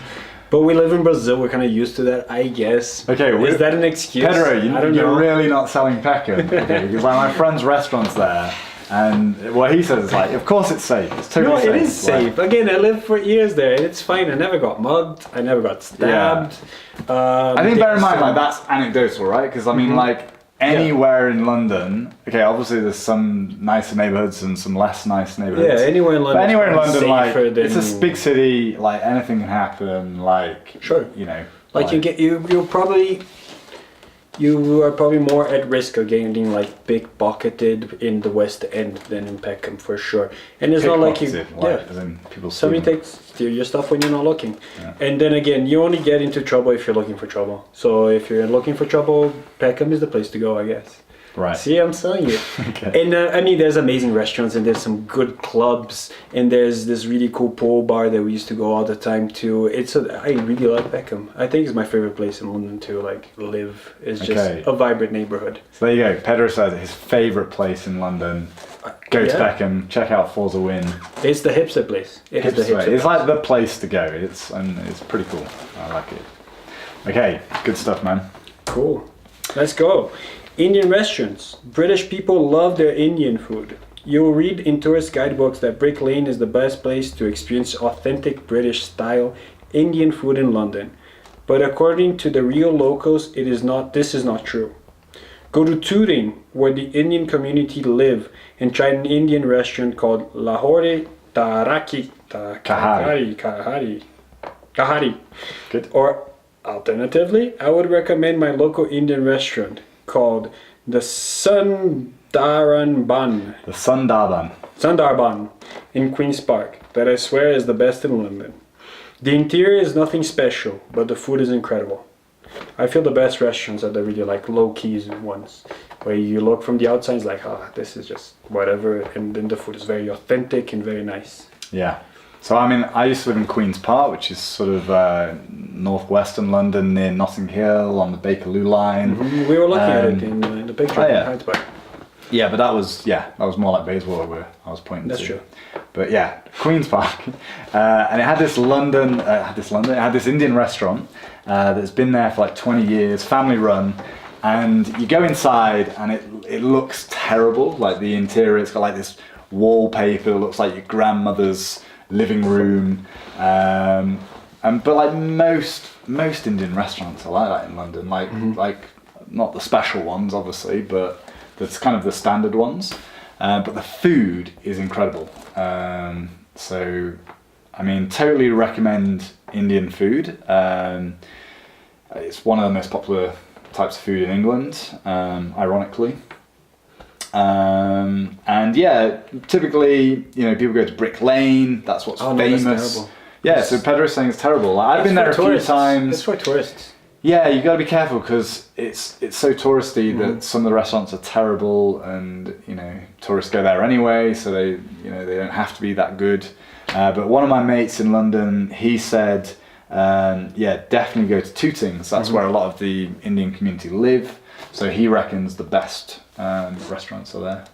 But we live in Brazil, we're kind of used to that, I guess. Okay, is that an excuse? Pedro, you're know. really not selling Peckham. Okay, because my friend's restaurant's there, and what he says is of course it's safe. It's totally safe. No, it is safe. Again, I lived for years there, and it's fine. I never got mugged. I never got stabbed. I think bear in mind that's anecdotal, right? Because anywhere in London, okay, obviously there's some nicer neighbourhoods and some less nice neighbourhoods. Yeah, anywhere in London. But anywhere in London, than... it's a big city. Anything can happen. Sure. You are probably more at risk of getting pickpocketed in the West End than in Peckham for sure. And it's not like you, as in people somebody steal your stuff when you're not looking. Yeah. And then again, you only get into trouble if you're looking for trouble. So if you're looking for trouble, Peckham is the place to go, I guess. Right. See, I'm telling you. Okay. And I mean, there's amazing restaurants, and there's some good clubs, and there's this really cool pool bar that we used to go all the time to. I really like Peckham. I think it's my favorite place in London to like live. It's just a vibrant neighborhood. So there you go. Pedro says his favorite place in London. Go to Peckham. Check out Forza Win. It's the hipster place. It's like the place to go. It's pretty cool. I like it. Okay, good stuff, man. Cool. Let's go. Indian restaurants. British people love their Indian food. You will read in tourist guidebooks that Brick Lane is the best place to experience authentic British style Indian food in London. But according to the real locals, this is not true. Go to Tooting, where the Indian community live, and try an Indian restaurant called Lahore Kahari. Good. Or alternatively, I would recommend my local Indian restaurant called the Sundaran The Sundarban in Queen's Park, that I swear is the best in London. The interior is nothing special, but the food is incredible. I feel the best restaurants are the really like low-key ones, where you look from the outside, it's like, this is just whatever, and then the food is very authentic and very nice. Yeah. So I mean, I used to live in Queen's Park, which is sort of northwestern London, near Notting Hill on the Bakerloo line. Mm-hmm. We were looking at it in the picture. Oh, yeah. Hyde Park. Yeah, but that was more like Bayswater where I was pointing That's to. true. But yeah, Queen's Park, and it had this Indian restaurant that's been there for like 20 years, family run, and you go inside and it looks terrible. Like the interior, it's got like this wallpaper that looks like your grandmother's living room, but like most Indian restaurants are like that in London. Like not the special ones, obviously, but that's kind of the standard ones. But the food is incredible. So, I mean, totally recommend Indian food. It's one of the most popular types of food in England, ironically. And yeah, typically, people go to Brick Lane. That's what's famous. That's terrible. Yeah, so Pedro's saying it's terrible. I've been there a few times. It's for tourists. Yeah, you got to be careful because it's so touristy that some of the restaurants are terrible, and tourists go there anyway, so they don't have to be that good. But one of my mates in London, he said, definitely go to Tooting. So that's where a lot of the Indian community live. So he reckons the best restaurants are there.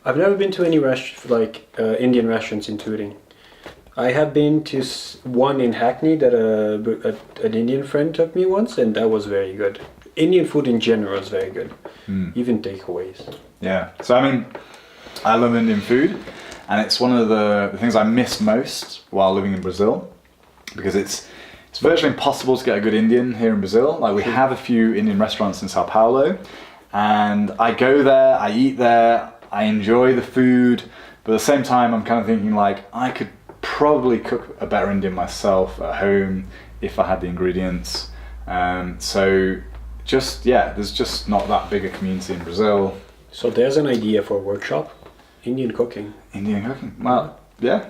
I've never been to any Indian restaurants in Tooting. I have been to one in Hackney that an Indian friend took me once, and that was very good. Indian food in general is very good, even takeaways. Yeah, so I mean, I love Indian food, and it's one of the things I miss most while living in Brazil, because it's virtually impossible to get a good Indian here in Brazil. Like we have a few Indian restaurants in Sao Paulo, and I go there, I eat there, I enjoy the food, but at the same time I'm kind of thinking like I could probably cook a better Indian myself at home if I had the ingredients. So there's just not that big a community in Brazil. So there's an idea for a workshop, Indian cooking. Well, yeah.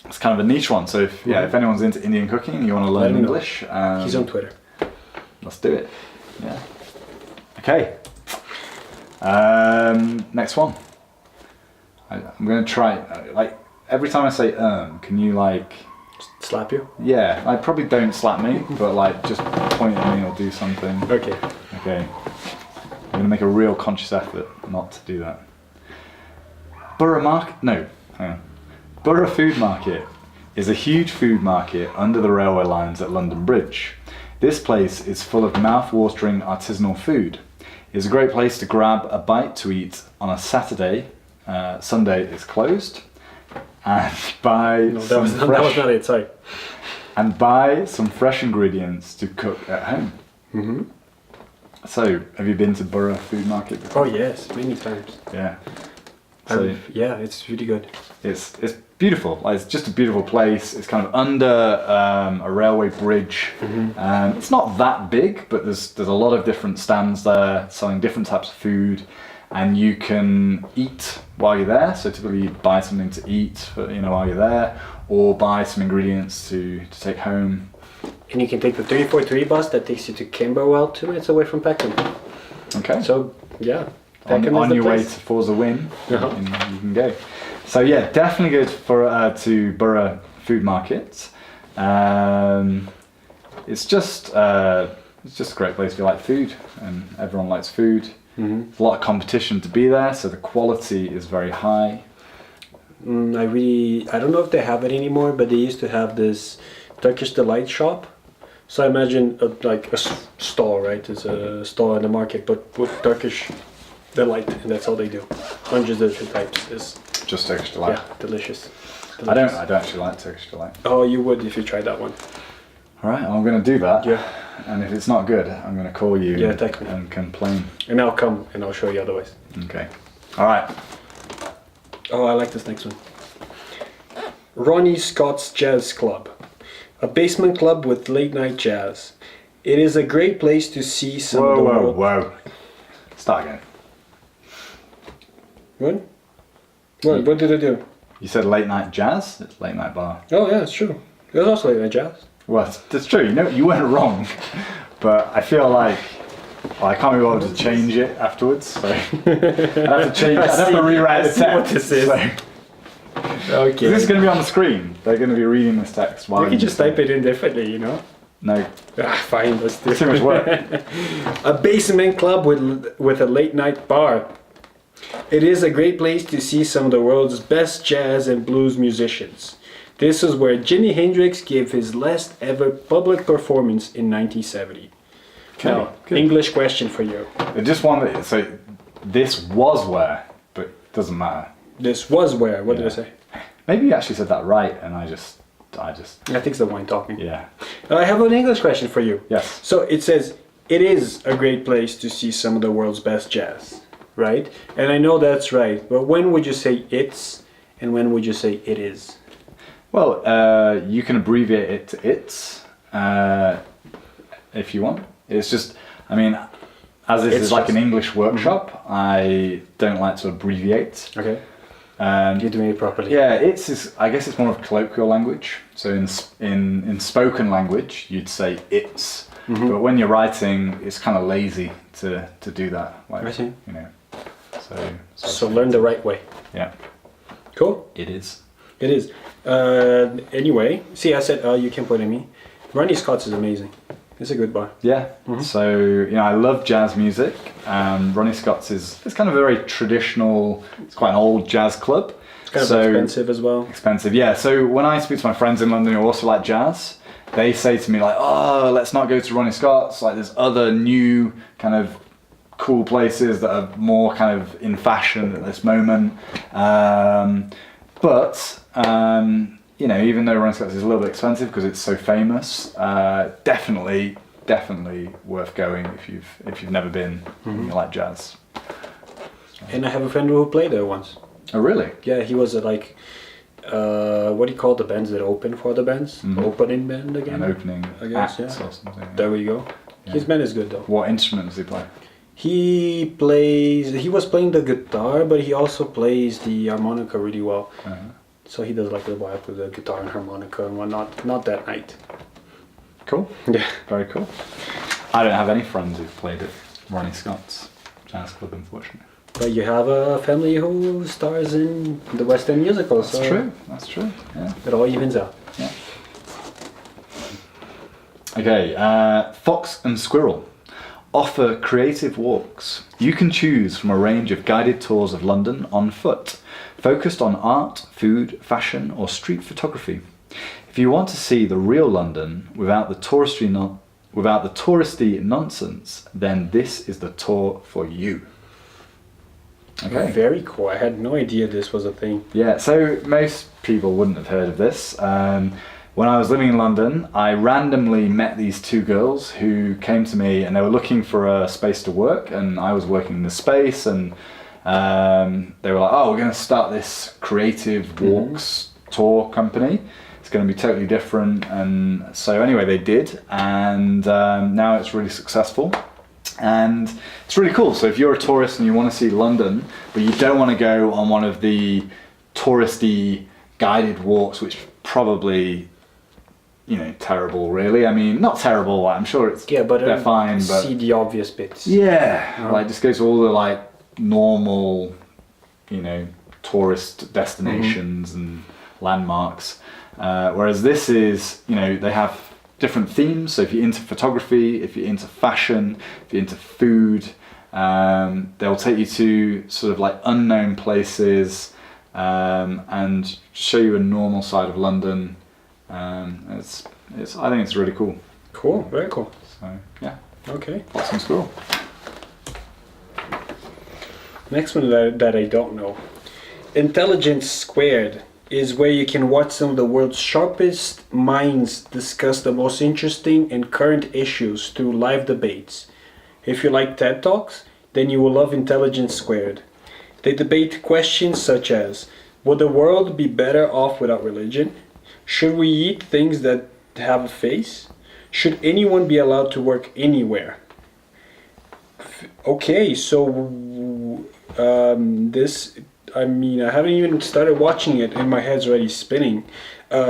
It's kind of a niche one. So if anyone's into Indian cooking and you want to learn English, he's on Twitter. Let's do it. Yeah. Okay. Next one. I'm gonna try every time I say can you slap you? Yeah, probably don't slap me, but just point at me or do something. Okay. I'm gonna make a real conscious effort not to do that. Borough Food Market is a huge food market under the railway lines at London Bridge. This place is full of mouth-watering artisanal food. It's a great place to grab a bite to eat on a Saturday. Sunday is closed. And buy that was not it, sorry. And buy some fresh ingredients to cook at home. Mm-hmm. So, have you been to Borough Food Market before? Oh yes, many times. Yeah. So it's really good. It's beautiful. It's just a beautiful place. It's kind of under a railway bridge. Mm-hmm. It's not that big, but there's a lot of different stands there selling different types of food. And you can eat while you're there. So typically you buy something to eat while you're there, or buy some ingredients to take home. And you can take the 343 bus that takes you to Camberwell, 2 minutes away from Peckham. Okay. So Yeah. on Tekken is the your way place. to Forza Win, Uh-huh. you can go. So yeah, definitely go to Borough Food Market. It's just a great place if you like food, and everyone likes food. There's a lot of competition to be there, so the quality is very high. I don't know if they have it anymore, but they used to have this Turkish delight shop. So I imagine like a stall, right? It's a stall in the market, but with Turkish delight, and that's all they do. Hundreds of different types. Is Just Turkish delight. yeah, delicious. I don't actually like Turkish delight. Oh, you would if you tried that one. All right, I'm going to do that. Yeah. And if it's not good, I'm going to call you Yeah, text me. and complain. And I'll come and I'll show you otherwise. Okay. All right. Oh, I like this next one. Ronnie Scott's Jazz Club. A basement club with late night jazz. It is a great place to see some of the world. Whoa. Start again. What? What did I do? You said late night jazz? It's late night bar. Oh yeah, it's true. It was also late night jazz. Well, that's true. You weren't wrong. But I feel like I can't be able to change it afterwards. So I'd have to rewrite the I see text. what this is. So. Okay. This is going to be on the screen. They're going to be reading this text. You can just type it in differently, you know? No. Fine, let's do it. Too much work. A basement club with a late night bar. It is a great place to see some of the world's best jazz and blues musicians. This is where Jimi Hendrix gave his last ever public performance in 1970. Okay, Now, good. English question for you. I just wanted. So this was where, but it doesn't matter. This was where? What did I say? Maybe you actually said that right, and I just. I think it's the wine talking. Yeah. I have an English question for you. Yes. So it says, it is a great place to see some of the world's best jazz, right? And I know that's right, but when would you say it's, and when would you say it is? Well, you can abbreviate it to its, if you want. It's just, I mean, as this It's is like just- an English workshop, I don't like to abbreviate. Okay. You're doing it properly. Yeah, I guess it's more of colloquial language. So in spoken language, you'd say it's. But when you're writing, it's kind of lazy to do that. Like, I see. You know. So learn the right way. Yeah. Cool. It is. It is. Anyway, see, I said you can point at me. Ronnie Scott's is amazing. It's a good bar. Yeah. So I love jazz music. Ronnie Scott's it's kind of a very traditional. It's quite an old jazz club. It's kind of expensive as well. Expensive, yeah. So when I speak to my friends in London who also like jazz, they say to me like, "Oh, let's not go to Ronnie Scott's. Like, there's other new kind of cool places that are more kind of in fashion at this moment." But even though Ronnie Scott's is a little bit expensive because it's so famous, definitely worth going if you've never been and you like jazz. And I have a friend who played there once. Oh, really? Yeah, he was what do you call the bands that open for the bands? Opening band again? An opening I guess, act yeah. or something. Yeah. There we go. Yeah. His band is good though. What instrument does he play? He was playing the guitar, but he also plays the harmonica really well. So he does like the vibe with the guitar and harmonica and whatnot. Not that night. Cool. Yeah. Very cool. I don't have any friends who've played at Ronnie Scott's Jazz Club, unfortunately. But you have a family who stars in the West End musical. That's true. That's true. Yeah. It all evens out. Yeah. Okay. Fox and Squirrel offer creative walks. You can choose from a range of guided tours of London on foot, focused on art, food, fashion, or street photography. If you want to see the real London without the touristy nonsense, then this is the tour for you. Okay. Very cool. I had no idea this was a thing. Yeah, so most people wouldn't have heard of this. When I was living in London, I randomly met these two girls who came to me and they were looking for a space to work, and I was working in the space, and they were like, "Oh, we're going to start this creative walks tour company. It's going to be totally different." And so anyway, they did, and now it's really successful. And it's really cool. So if you're a tourist and you want to see London, but you don't want to go on one of the touristy guided walks, which probably terrible, really. I mean, not terrible. I'm sure it's but they're fine. But see the obvious bits. yeah, like just go to all the like normal, tourist destinations and landmarks. Whereas this is, they have different themes. So if you're into photography, if you're into fashion, if you're into food, they'll take you to sort of like unknown places and show you a normal side of London. I think it's really cool. Cool, very cool. So yeah. Okay. Awesome school. Next one that I don't know. Intelligence Squared is where you can watch some of the world's sharpest minds discuss the most interesting and current issues through live debates. If you like TED Talks, then you will love Intelligence Squared. They debate questions such as, would the world be better off without religion? Should we eat things that have a face? Should anyone be allowed to work anywhere? Okay, so I haven't even started watching it and my head's already spinning.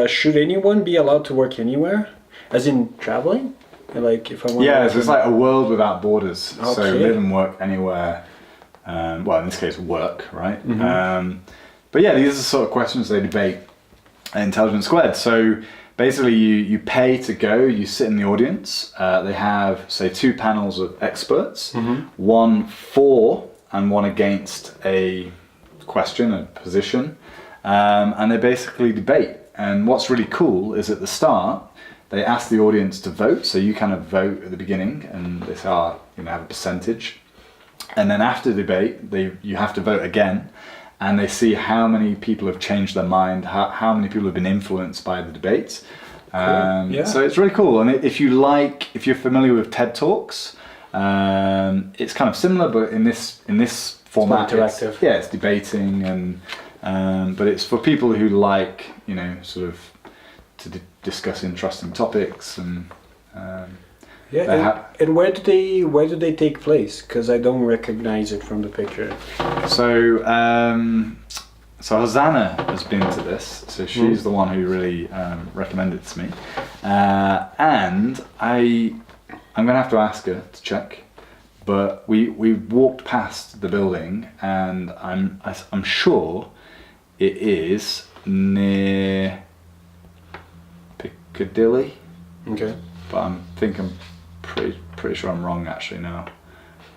Should anyone be allowed to work anywhere? As in traveling? Like if I want so it's like a world without borders. Okay. So live and work anywhere. Well, in this case, work, right? Mm-hmm. But yeah, these are the sort of questions they debate at Intelligence Squared. So basically you pay to go, you sit in the audience. They have, say, 2 panels of experts, one for and one against a question, a position, and they basically debate. And what's really cool is at the start, they ask the audience to vote. So you kind of vote at the beginning and they say, have a percentage. And then after the debate, you have to vote again. And they see how many people have changed their mind, how many people have been influenced by the debates. So it's really cool. And if you're familiar with TED Talks, it's kind of similar, but in this format, interactive. It's debating, and but it's for people who like sort of to discuss interesting topics and. And where do they take place? Because I don't recognize it from the picture. So Hosanna has been to this, so she's the one who really recommended it to me, and I'm gonna have to ask her to check. But we walked past the building, and I'm sure it is near Piccadilly. Okay. But I'm pretty sure I'm wrong actually now.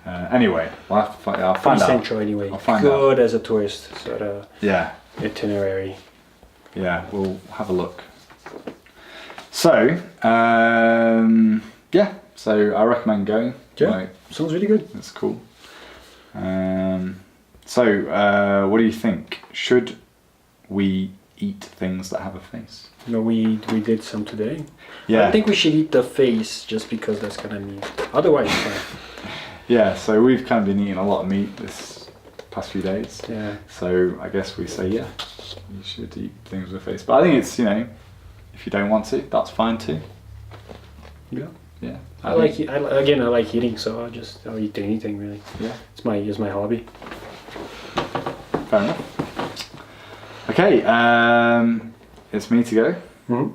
Anyway, I'll have to find out. Pretty central anyway. I'll find Good out. as a tourist sort of itinerary. Yeah, we'll have a look. So, so I recommend going. Yeah, sounds really good. It's cool. So, what do you think? Should we eat things that have a face? No, we did some today. Yeah. I think we should eat the face just because that's kind of meat. Otherwise, fine. Yeah, so we've kind of been eating a lot of meat this past few days. Yeah. So I guess we say, you should eat things with a face. But I think it's, if you don't want to, that's fine too. Yeah. Yeah. I like eating, so I'll eat anything really. Yeah. It's my hobby. Fair enough. Okay, it's me to go. Mm-hmm.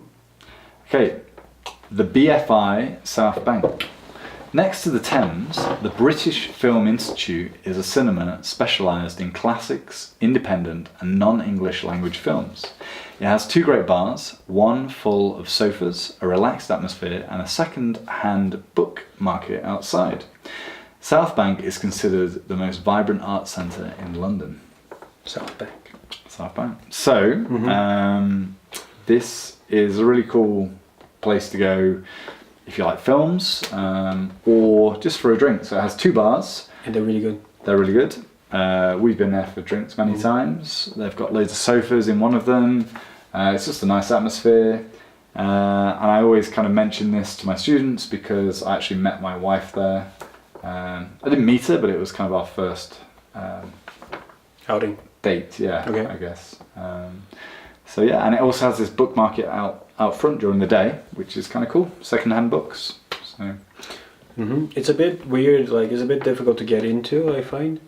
Okay, the BFI South Bank. Next to the Thames, the British Film Institute is a cinema specialised in classics, independent and non-English language films. It has 2 great bars, one full of sofas, a relaxed atmosphere and a second-hand book market outside. South Bank is considered the most vibrant arts centre in London. South Bank. So, this is a really cool place to go if you like films, or just for a drink. So it has 2 bars. And they're really good. They're really good. We've been there for drinks many times. They've got loads of sofas in one of them. It's just a nice atmosphere. And I always kind of mention this to my students because I actually met my wife there. I didn't meet her, but it was kind of our first outing. Date, Okay. I guess. So yeah, and it also has this book market out front during the day, which is kind of cool. Second-hand books. So. It's a bit weird, like it's a bit difficult to get into, I find.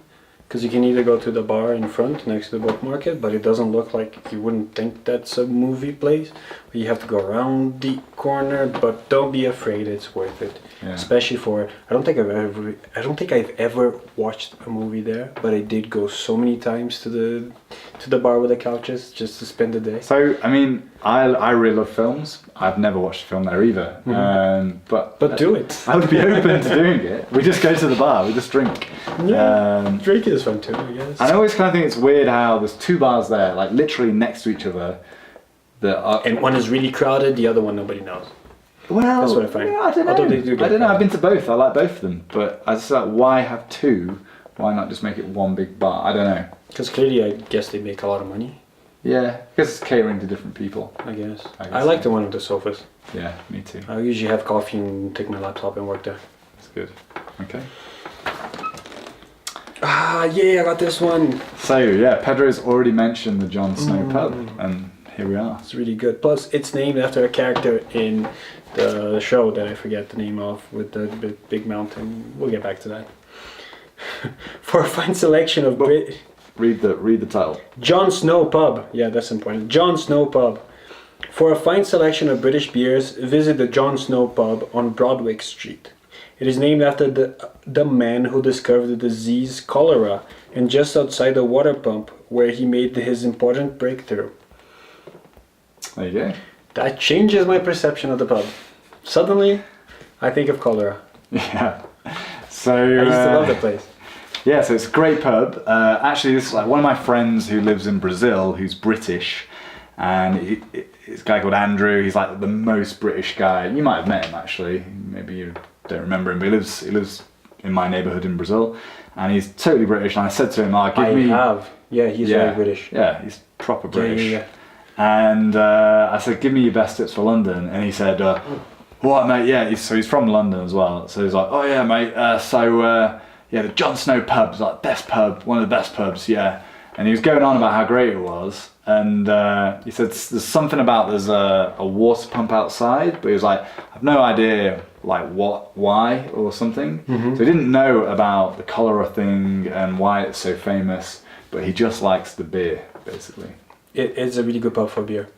Because you can either go to the bar in front next to the book market, but it doesn't look like, you wouldn't think that's a movie place. You have to go around the corner, but don't be afraid, it's worth it. Yeah. Especially for, I don't think I've ever watched a movie there, but I did go so many times to the bar with the couches just to spend the day. So, I mean, I really love films. I've never watched a film there either. But do it. I would be open to doing it. We just go to the bar, we just drink. Yeah, drinking is fun too, I guess. And I always kind of think it's weird how there's two bars there, like literally next to each other. That are, And one is really crowded, the other one nobody knows. well, That's what I find. yeah, I don't know. Although they do get I don't know. crowded. I've been to both. I like both of them. But I just like, why have two? Why not just make it one big bar? I don't know. Because clearly I guess they make a lot of money, Yeah, because it's catering to different people. I guess. I guess I like so. the one with the sofas. Yeah, me too. I usually have coffee and take my laptop and work there. That's good. Okay. Ah, yeah, I got this one. So yeah, Pedro's already mentioned the Jon Snow pub, and here we are. It's really good. Plus, it's named after a character in the show that I forget the name of with the big mountain. We'll get back to that. For a fine selection of Read the title. Jon Snow Pub. Yeah, that's important. Jon Snow Pub. For a fine selection of British beers, visit the Jon Snow Pub on Broadwick Street. It is named after the man who discovered the disease cholera, and just outside the water pump where he made his important breakthrough. There you go. That changes my perception of the pub. Suddenly, I think of cholera. Yeah. So I used to love that place. Yeah, so it's a great pub. Actually, this is like one of my friends who lives in Brazil, who's British, and it's a guy called Andrew. He's like the most British guy. You might have met him actually. Maybe you don't remember him, but he lives in my neighbourhood in Brazil, and he's totally British. And I said to him, Yeah, he's very British. Yeah, he's proper British. Yeah. And I said, give me your best tips for London. And he said, what, mate? Yeah, so he's from London as well. So he's like, oh yeah, mate. Yeah, the Jon Snow pub's like best pub, one of the best pubs, yeah. And he was going on about how great it was. And he said, there's something about there's a water pump outside. But he was like, I've no idea like why or something. So he didn't know about the cholera thing and why it's so famous. But he just likes the beer, basically. It's a really good pub for beer.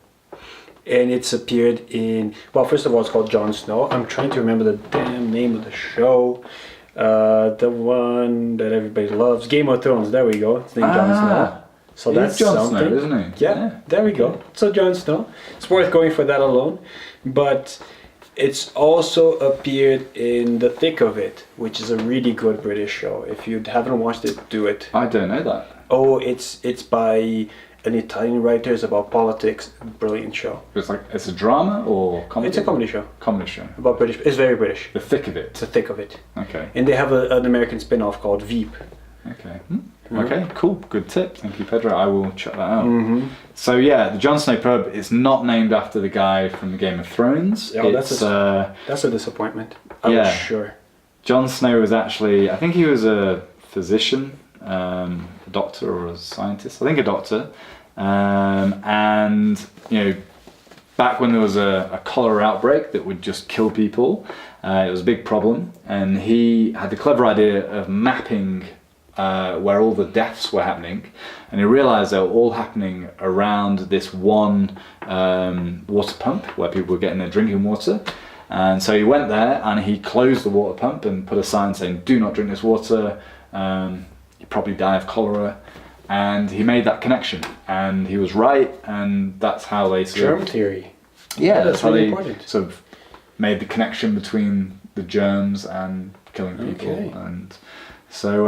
And it's appeared in, well, first of all, it's called Jon Snow. I'm trying to remember the damn name of the show. The one that everybody loves, Game of Thrones. There we go. It's named Jon Snow. So that's Jon something, Snow, isn't he? Yeah, there we go. So Jon Snow. It's worth going for that alone. But it's also appeared in The Thick of It, which is a really good British show. If you haven't watched it, do it. I don't know that. Oh, it's by an Italian writer. It's about politics. Brilliant show. It's a drama or comedy? It's a comedy show. Comedy show. About British. It's very British. The Thick of It. It's The Thick of It. Okay. And they have an American spin-off called Veep. Okay. Okay, cool. Good tip. Thank you, Pedro. I will check that out. So yeah, the Jon Snow pub is not named after the guy from the Game of Thrones. Oh, that's a disappointment. I was sure. Jon Snow was actually, I think he was a physician, a doctor or a scientist. I think a doctor. And you know, back when there was a cholera outbreak that would just kill people, it was a big problem, and he had the clever idea of mapping where all the deaths were happening, and he realized they were all happening around this one water pump where people were getting their drinking water. And so he went there and he closed the water pump and put a sign saying, do not drink this water, you probably die of cholera. And he made that connection, and he was right, and that's how they Germ theory. Yeah, that's how really they important. sort of made the connection between the germs and killing people. Okay. And so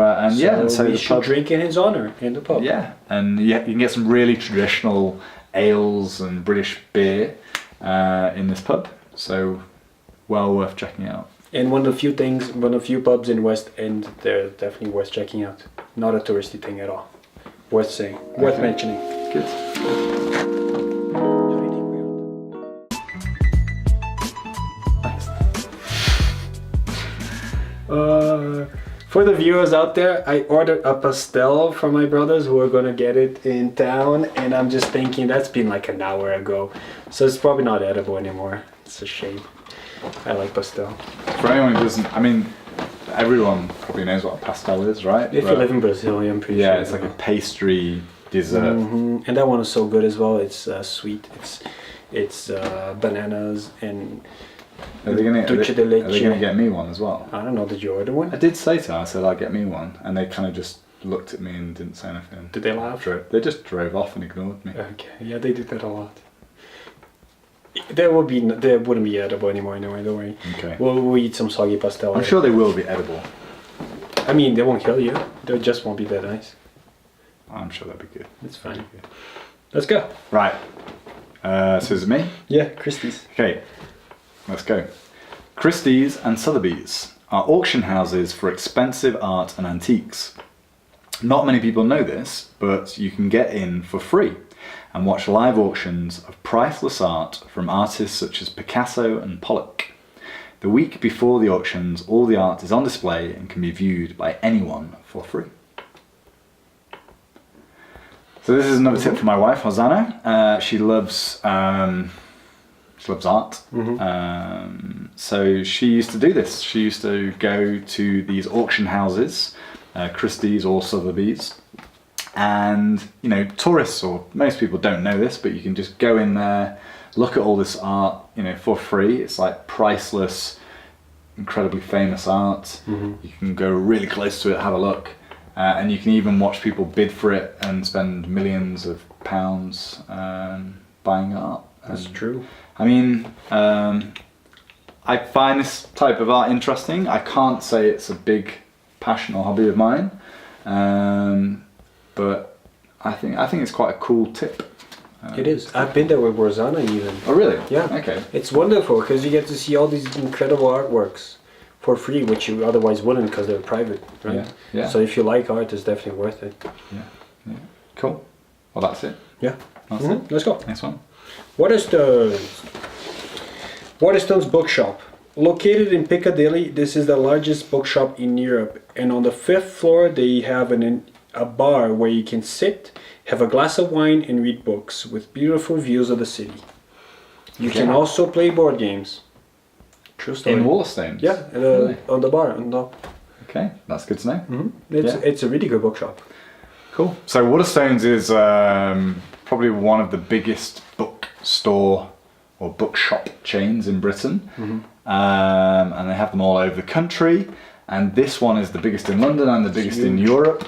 so we the should pub, drink in his honor in the pub. yeah, and you can get some really traditional ales and British beer in this pub. So well worth checking out. And one of the few pubs in West End, they're definitely worth checking out. Not a touristy thing at all. Worth saying, worth mentioning. Good. For the viewers out there, I ordered a pastel for my brothers who are gonna get it in town, and I'm just thinking that's been like an hour ago, so it's probably not edible anymore. It's a shame. I like pastel. For anyone who doesn't, I mean, everyone probably knows what a pastel is, right? If you live in Brazil, I'm pretty sure. Yeah, it's like a pastry dessert. And that one is so good as well. It's sweet. It's bananas and Are they gonna get me one as well? I don't know. Did you order one? I did say to them, I said, I'll get me one. And they kind of just looked at me and didn't say anything. Did they laugh? They just drove off and ignored me. Okay, yeah, they did that a lot. They wouldn't be edible anymore anyway, don't worry. Okay. We'll eat some soggy pastel. I'm sure they will be edible. I mean, they won't kill you. They just won't be that nice. I'm sure that'd be good. It's fine. Let's go. Right. So is it me? Yeah, Christie's. Okay. Let's go. Christie's and Sotheby's are auction houses for expensive art and antiques. Not many people know this, but you can get in for free and watch live auctions of priceless art from artists such as Picasso and Pollock. The week before the auctions, all the art is on display and can be viewed by anyone for free. So this is another tip for my wife, Hosanna. She loves art. So she used to do this. She used to go to these auction houses, Christie's or Sotheby's, and tourists or most people don't know this, but you can just go in there, look at all this art, for free. It's like priceless, incredibly famous art. You can go really close to it, have a look, and you can even watch people bid for it and spend millions of pounds buying art. That's true. I mean, I find this type of art interesting. I can't say it's a big passion or hobby of mine, but I think it's quite a cool tip. It is. I've been there with Rosanna even. Oh really? Yeah. Okay. It's wonderful because you get to see all these incredible artworks for free, which you otherwise wouldn't because they're private, right? Yeah. Yeah. So if you like art, it's definitely worth it. Yeah. Yeah. Cool. Well, that's it. Yeah. That's it. Let's go. Next one. Waterstone's Bookshop. Located in Piccadilly, this is the largest bookshop in Europe, and on the 5th floor they have a bar where you can sit, have a glass of wine and read books with beautiful views of the city. You can also play board games. True story. In Waterstones? Yeah, Really? on the bar. On the... Okay, that's good to know. It's a really good bookshop. Cool. So Waterstones is probably one of the biggest bookstore or bookshop chains in Britain, and they have them all over the country. And this one is the biggest in London and the biggest in Europe,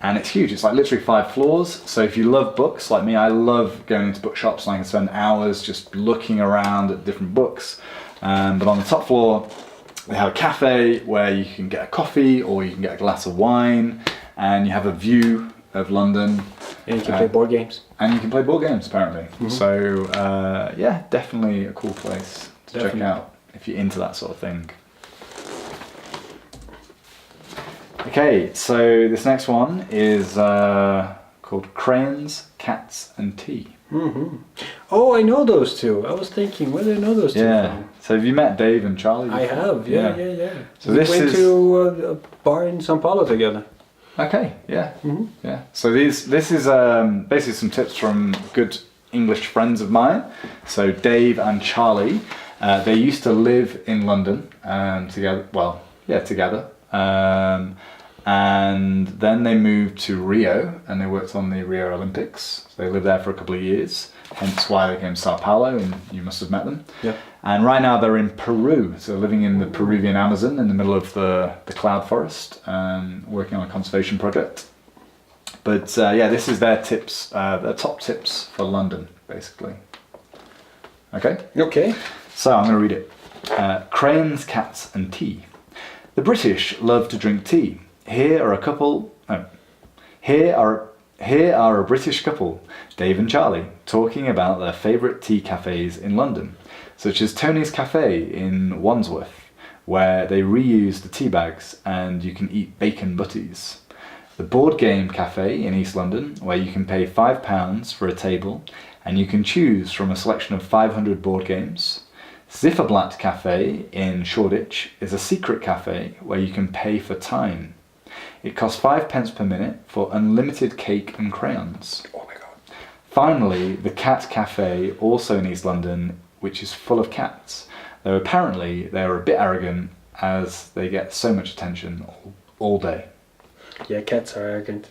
and it's huge. It's like literally 5 floors. So if you love books like me, I love going into bookshops and I can spend hours just looking around at different books. But on the top floor, they have a cafe where you can get a coffee or you can get a glass of wine, and you have a view of London. And you can play board games. And you can play board games, apparently. So, yeah, definitely a cool place to check out if you're into that sort of thing. Okay, so this next one is called Crayons, Cats and Tea. Oh, I know those two. I was thinking, where do I know those two from? So have you met Dave and Charlie before? I have, yeah. So we this went is... to a bar in Sao Paulo together. Okay, yeah. Yeah. So this is basically some tips from good English friends of mine. So Dave and Charlie, they used to live in London together. Well, yeah, together. And then they moved to Rio and they worked on the Rio Olympics. So they lived there for a couple of years, hence why they came to Sao Paulo, and you must have met them. Yeah. And right now they're in Peru, so living in the Peruvian Amazon in the middle of the cloud forest, working on a conservation project. But yeah, this is their tips, their top tips for London, basically. Okay? Okay. So I'm going to read it. Crayons, Cats and Tea. The British love to drink tea. Here are a British couple, Dave and Charlie, talking about their favourite tea cafes in London, such as Tony's Cafe in Wandsworth, where they reuse the tea bags and you can eat bacon butties. The Board Game Cafe in East London, where you can pay £5 for a table and you can choose from a selection of 500 board games. Zifferblatt Cafe in Shoreditch is a secret cafe where you can pay for time. It costs 5p per minute for unlimited cake and crayons. Oh my god. Finally, the Cat Cafe, also in East London, which is full of cats, though apparently they are a bit arrogant as they get so much attention all day. Yeah, cats are arrogant.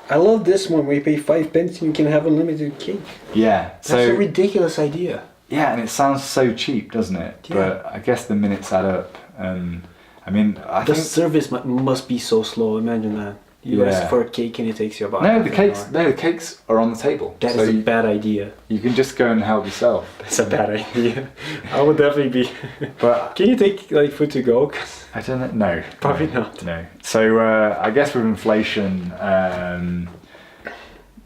I love this one where you pay 5 pence and you can have unlimited cake. Yeah, That's a ridiculous idea. Yeah, and it sounds so cheap, doesn't it? Yeah. But I guess the minutes add up, and I mean, I The think service must be so slow. Imagine that. You ask for a cake and it takes you about the cakes are on the table. That is a bad idea. You can just go and help yourself. That's a bad idea. I would definitely be. But can you take like food to go? I don't know. No, probably not. No. So I guess with inflation,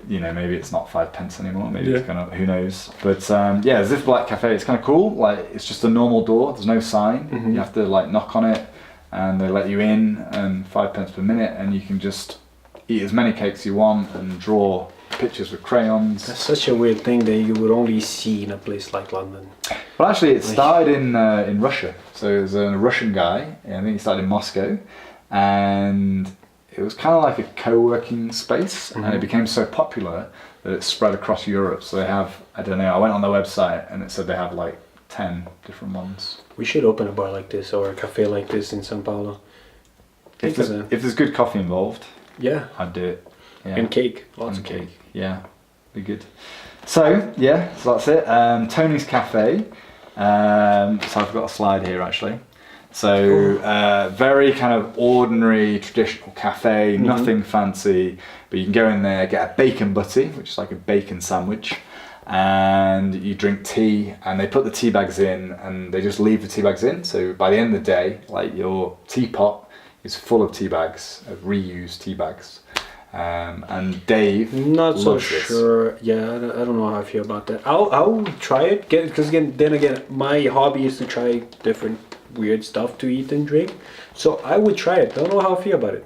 you know, maybe it's not 5 pence anymore. Maybe it's gone up. Who knows? But yeah, Ziffer Black Cafe. It's kind of cool. Like it's just a normal door. There's no sign. Mm-hmm. You have to like knock on it, and they let you in, and 5 pence per minute, and you can just eat as many cakes you want and draw pictures with crayons. That's such a weird thing that you would only see in a place like London. Well, actually, it started in Russia. So there's a Russian guy. I think he started in Moscow, and it was kind of like a co-working space, and it became so popular that it spread across Europe. So they have, I don't know, I went on their website and it said they have like 10 different ones. We should open a bar like this or a cafe like this in São Paulo. If there's good coffee involved, yeah, I'd do it. Yeah. And cake, lots of cake. Yeah, be good. So yeah, so that's it. Tony's Cafe. So I've got a slide here actually. So very kind of ordinary, traditional cafe, nothing fancy, but you can go in there, get a bacon butty, which is like a bacon sandwich, and you drink tea, and they put the tea bags in, and they just leave the tea bags in. So by the end of the day, like your teapot is full of tea bags, of reused tea bags. And Dave not so loves sure. this. Yeah, I don't know how I feel about that. I'll try it because again, my hobby is to try different weird stuff to eat and drink. So I would try it. I don't know how I feel about it.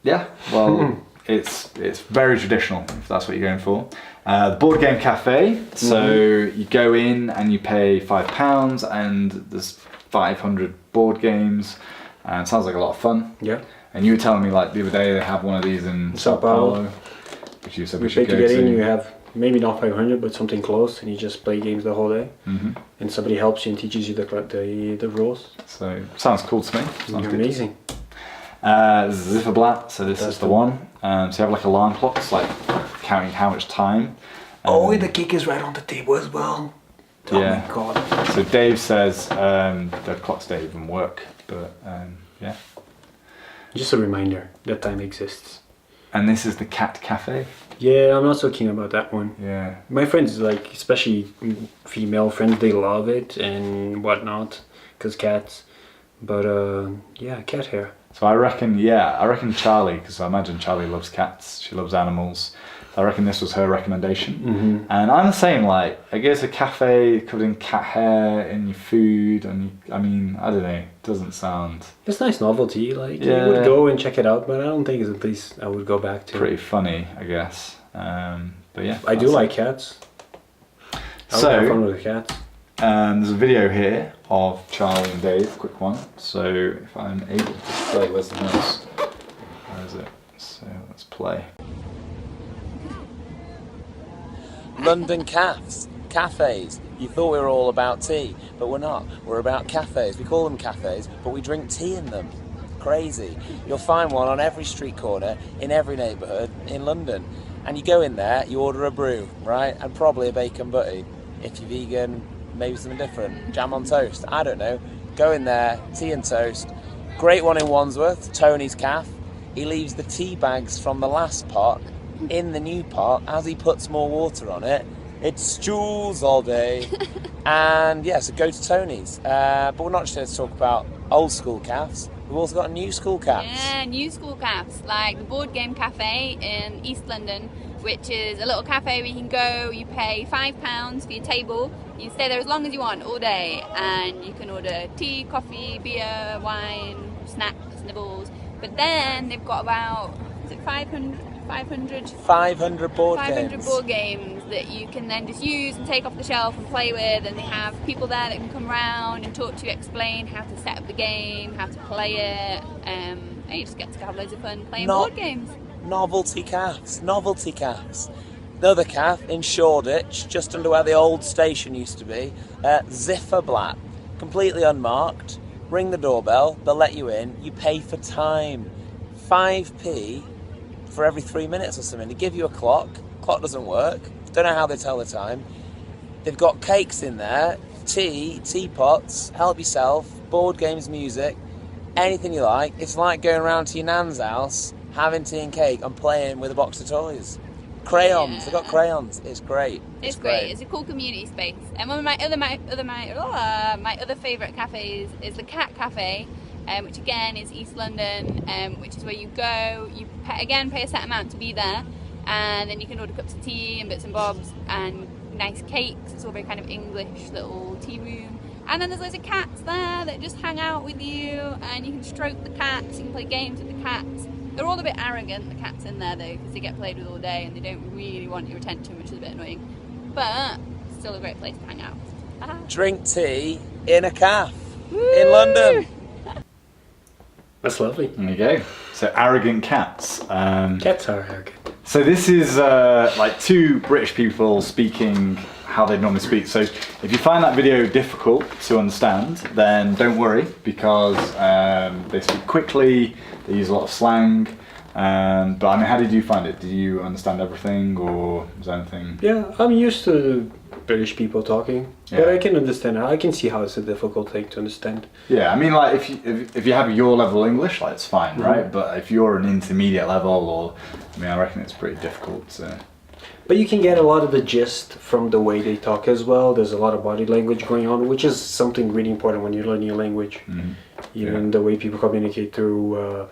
Yeah, well, it's very traditional if that's what you're going for. The board game cafe. So you go in and you pay £5, and there's 500 board games, and it sounds like a lot of fun. Yeah. And you were telling me like the other day they have one of these in Sao Paulo, which you said we should pay go to get to. in. You have maybe not 500, but something close, and you just play games the whole day. And somebody helps you and teaches you the rules. So sounds cool to me. Sounds You're amazing. Zifferblatt. So this is the one. So you have like alarm clocks, like counting how much time. Oh, and the cake is right on the table as well. Oh Yeah. my god. So Dave says the clocks don't even work, but yeah. Just a reminder that time exists. And this is the cat cafe. Yeah, I'm not so keen about that one. Yeah. My friends, like, especially female friends, they love it and whatnot, because cats. But yeah, cat hair. So I reckon Charlie, because I imagine Charlie loves cats. She loves animals. I reckon this was her recommendation. And I'm the same, like, I guess a cafe covered in cat hair in your food, and I mean, I don't know, it doesn't sound... It's nice novelty, like, you would go and check it out, but I don't think it's a place I would go back to. Pretty funny, I guess. But yeah. I do like cats. I would have fun with the cats. There's a video here of Charlie and Dave, quick one. So if I'm able to play, where's the mouse? Where is it? So let's play. London cafes. You thought we were all about tea, but we're not. We're about cafes. We call them cafes, but we drink tea in them. Crazy. You'll find one on every street corner, in every neighbourhood in London. And you go in there, you order a brew, right? And probably a bacon butty. If you're vegan, maybe something different. Jam on toast, I don't know. Go in there, tea and toast. Great one in Wandsworth, Tony's Caf. He leaves the tea bags from the last pot in the new pot as he puts more water on it. It's stools all day. And yeah, so go to Tony's. But we're not just here to talk about old school cafes. We've also got new school cafes. Yeah, new school cafes, like the Board Game Cafe in East London, which is a little cafe where you can go, you pay £5 for your table, you can stay there as long as you want, all day, and you can order tea, coffee, beer, wine, snacks, nibbles. But then they've got about, is it 500 board games that you can then just use and take off the shelf and play with, and they have people there that can come round and talk to you, explain how to set up the game, how to play it, and you just get to have loads of fun playing board games. Novelty cafes. Another cafe in Shoreditch, just under where the old station used to be, Zifferblatt, completely unmarked. ring the doorbell, they'll let you in, you pay for time. 5p for every 3 minutes or something. They give you a clock doesn't work, don't know how they tell the time. They've got cakes in there, teapots, help yourself, board games, music, anything you like. It's like going around to your nan's house, having tea and cake and playing with a box of toys. Crayons, Yeah. they've got crayons. It's great. It's great. It's a cool community space. And one of my other favourite cafes is the Cat Cafe, which again is East London, which is where you go. You pay a set amount to be there, and then you can order cups of tea and bits and bobs and nice cakes. It's all very kind of English little tea room. And then there's loads of cats there that just hang out with you, and you can stroke the cats. You can play games with the cats. They're all a bit arrogant, the cats in there though, because they get played with all day and they don't really want your attention, which is a bit annoying. But still a great place to hang out. Drink tea in a cafe in London. That's lovely. There you go. So arrogant cats. Cats are arrogant. So this is like two British people speaking how they normally speak. So if you find that video difficult to understand, then don't worry, because they speak quickly, they use a lot of slang. But I mean, how did you find it? Did you understand everything, or was there anything? Yeah, I'm used to British people talking, but Yeah. I can understand. I can see how it's a difficult thing to understand. Yeah, I mean, like if you have your level English, like it's fine, right? But if you're an intermediate level, or I mean, I reckon it's pretty difficult to. But you can get a lot of the gist from the way they talk as well. There's a lot of body language going on, which is something really important when you're learning a language. Even the way people communicate through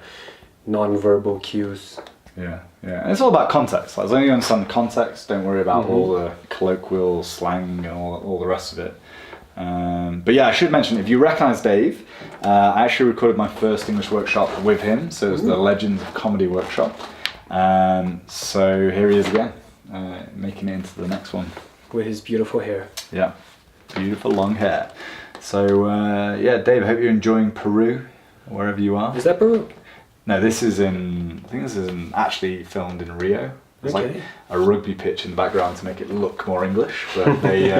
non-verbal cues. Yeah, yeah. And it's all about context. Like, as long as you understand the context, don't worry about all the colloquial slang and all the rest of it. But yeah, I should mention, if you recognise Dave, I actually recorded my first English workshop with him. So it was the Legends of Comedy workshop. So here he is again, making it into the next one. With his beautiful hair. Yeah, beautiful long hair. So yeah, Dave, I hope you're enjoying Peru, wherever you are. Is that Peru? No, this is in, I think this is actually filmed in Rio. There's like Okay. a rugby pitch in the background to make it look more English, but they,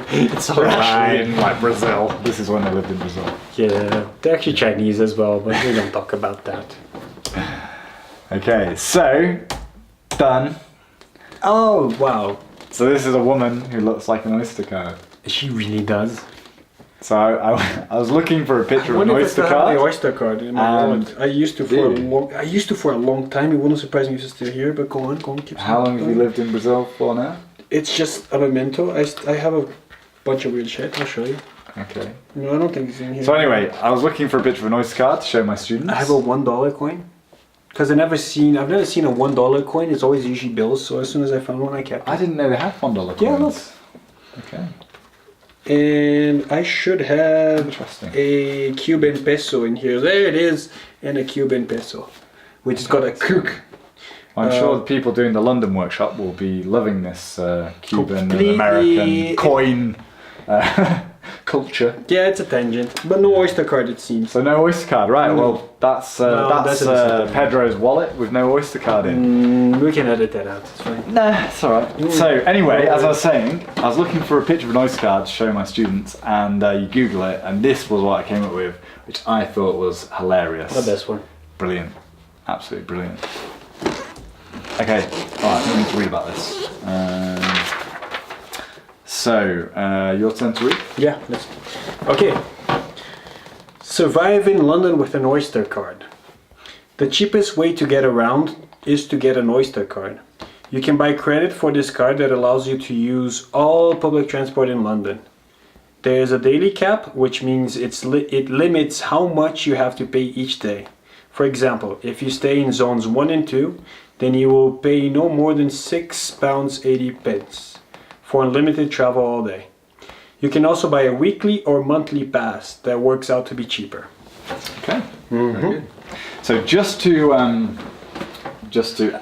It's they're alright. actually in like Brazil. This is when they lived in Brazil. Yeah, they're actually Chinese as well, but we don't talk about that. Okay, so, done. Oh, wow. So this is a woman who looks like an oyster card. She really does. So I was looking for a picture of an Wonder if oyster I still have card. the oyster card in my wallet. I used to for a long time. It wouldn't surprise me if it's still here, but go on, keep How long have you lived in Brazil for now? It's just a memento. I have a bunch of weird shit. I'll show you. Okay. No, I don't think it's in here. So anyway, I was looking for a picture of an oyster card to show my students. I have a $1 coin. Because I've never seen a $1 coin. It's always usually bills. So as soon as I found one, I kept it. I didn't know they had $1 coins. Yeah, look. Okay. And I should have Interesting. a Cuban peso in here. There it is, and a Cuban peso, which has got a cook. I'm sure the people doing the London workshop will be loving this Cuban and Completely- American coin culture. Yeah, it's a tangent, but no oyster card it seems. So no oyster card, right? Well, that's that's a disadvantage. Pedro's wallet with no oyster card in. We can edit that out. It's fine. Nah, it's all right. So anyway, as I was saying, I was looking for a picture of an oyster card to show my students, and you Google it, and this was what I came up with, which I thought was hilarious. The best one. Brilliant, absolutely brilliant. Okay, all right, I need to read about this. So, your turn to read. Yeah. Okay. Survive in London with an oyster card. The cheapest way to get around is to get an oyster card. You can buy credit for this card that allows you to use all public transport in London. There is a daily cap, which means it limits how much you have to pay each day. For example, if you stay in zones 1 and 2, then you will pay no more than £6.80 for unlimited travel all day. You can also buy a weekly or monthly pass that works out to be cheaper. Okay. Very good. So just to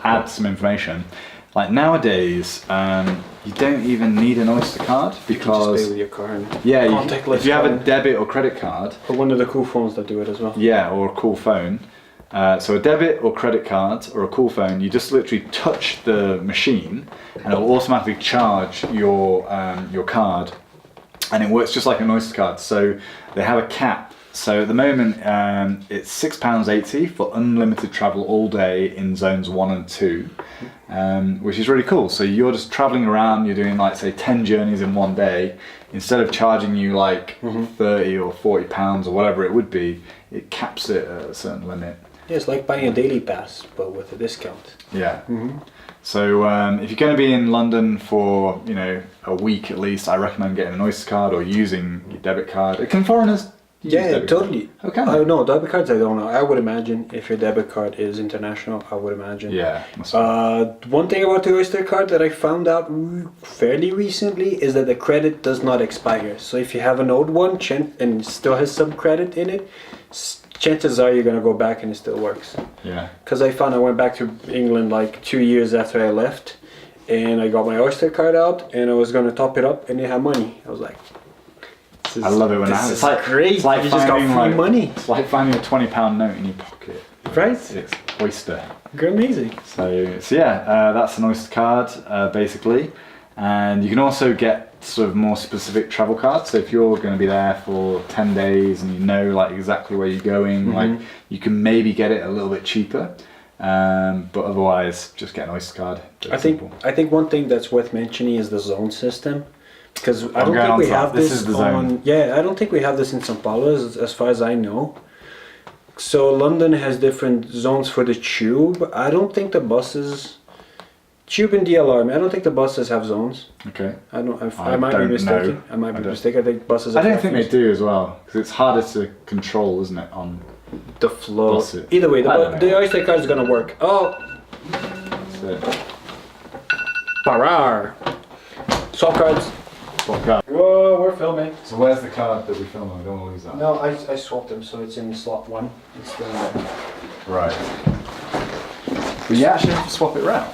add some information, like nowadays, you don't even need an oyster card Just because pay with your card. yeah, Contactless if you have a card. debit or credit card, Or one of the cool phones that do it as well. yeah, or a cool phone. So a debit or credit card or a cool phone, you just literally touch the machine, and it will automatically charge your card, and it works just like an oyster card. So they have a cap So at the moment, it's £6.80 for unlimited travel all day in zones 1 and 2, which is really cool. So you're just traveling around, you're doing like say 10 journeys in one day. Instead of charging you like 30 or 40 pounds or whatever it would be, it caps it at a certain limit. Yeah, it's like buying a daily pass, but with a discount. Yeah. So if you're going to be in London for, you know, a week at least, I recommend getting an Oyster card or using your debit card. Can foreigners use debit totally. card? Okay. Oh no, debit cards I don't know. I would imagine if your debit card is international, I would imagine. Yeah. Must be. One thing about the Oyster card that I found out fairly recently is that the credit does not expire. So if you have an old one and still has some credit in it, chances are you're gonna go back and it still works. Yeah. Because I found I went back to England like 2 years after I left, and I got my Oyster card out, and I was gonna top it up, and they had money. I was like, I love it when that happens. It's like great. It's like you just got finding, free like, money, It's like finding a £20 note in your pocket. right? It's Oyster. Amazing. So yeah, that's an Oyster card basically, and you can also get sort of more specific travel cards. So if you're going to be there for 10 days and you know like exactly where you're going, like you can maybe get it a little bit cheaper, but otherwise just get an Oyster card. I think one thing that's worth mentioning is the zone system, because I don't think we have this on. Yeah, I don't think we have this in São Paulo as far as I know. So London has different zones for the tube. I don't think the buses, tube and DLR, I don't think the buses have zones. Okay. I might be mistaken. know. I might be mistaken. I think buses. I don't think they do as well, because it's harder to control, isn't it, on the flow. buses. Either way, I don't know. the Oyster card is gonna work. Oh, So, parar. Swap cards. swap card. Whoa, we're filming. So where's the card that we filmed on? I don't want to lose that. No, I swapped them, so it's in slot 1. It's still there. Right. But you actually have to swap it round.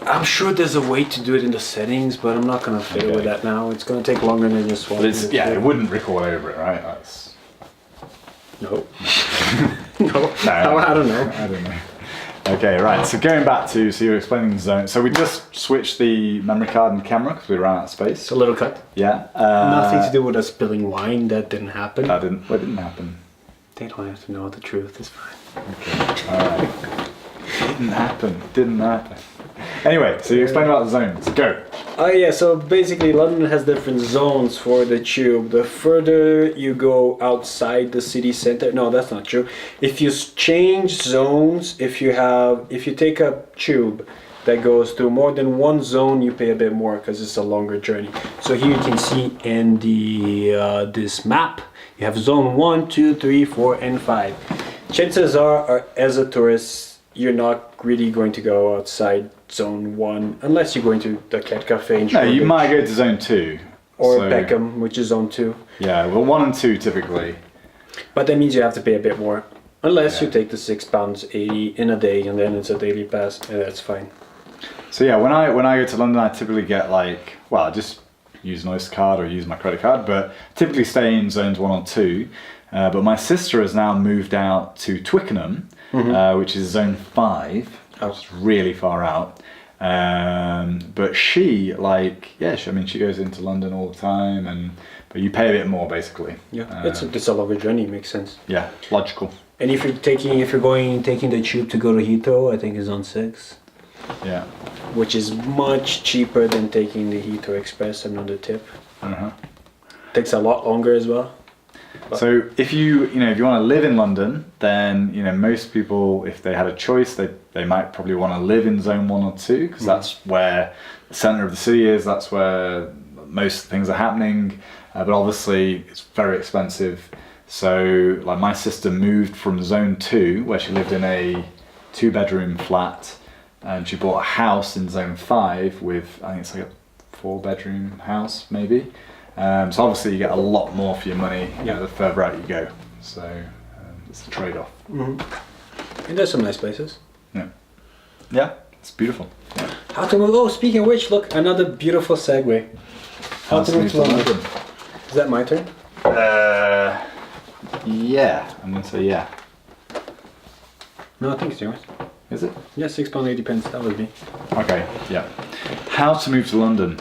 I'm sure there's a way to do it in the settings, but I'm not gonna fiddle with that now. It's gonna take longer than just But swapping. it wouldn't record over it, right? That's... No. No. No, I don't know. I don't know. Okay, right. So going back to, so you're explaining the zone. So we just switched the memory card and camera because we ran out of space. It's a little cut. Yeah. Nothing to do with us spilling wine. That didn't happen. That didn't. What didn't happen? They don't have to know the truth. It's fine. Okay. All right. Didn't happen. Anyway, so you explain about the zones. Go. Oh yeah, so basically London has different zones for the tube. The further you go outside the city center, no, that's not true. If you change zones, if you take a tube that goes through more than one zone, you pay a bit more because it's a longer journey. So here you can see in the this map, you have zone 1, 2, 3, 4, and 5. Chances are as a tourist, you're not really going to go outside zone 1 unless you're going to the Cat Cafe in No, Shoreditch. you might go to zone 2. Or so, Beckham, which is zone 2. Yeah, well, 1 and 2 typically. But that means you have to pay a bit more. Unless you take the £6.80 in a day and then it's a daily pass, and that's fine. So yeah, when I go to London, I typically get like, well, I just use an Oyster card or use my credit card, but typically stay in zones 1 or 2. But my sister has now moved out to Twickenham, which is zone 5, which is really far out. But she, like, yeah, she goes into London all the time, but you pay a bit more basically. Yeah, it's a longer journey, makes sense. Yeah, logical. And if you're taking the tube to go to Heathrow, I think it's on 6. Yeah. Which is much cheaper than taking the Heathrow Express, another tip. Takes a lot longer as well. So if you want to live in London, then most people, if they had a choice, they might probably want to live in zone 1 or 2 because that's where the center of the city is. That's where most things are happening. But obviously, it's very expensive. So, like, my sister moved from zone 2, where she lived in a 2-bedroom flat, and she bought a house in zone 5 with, I think it's like a 4-bedroom house, maybe. So obviously you get a lot more for your money the further out you go. So it's a trade-off. And there's some nice places. Yeah, it's beautiful. Yeah. How to move? Oh, speaking of which, look, another beautiful segue. How to move to London? Is that my turn? Yeah, I'm gonna say yeah. No, I think it's yours. Is it? Yeah, £6.80. That was me. Okay, yeah. How to move to London?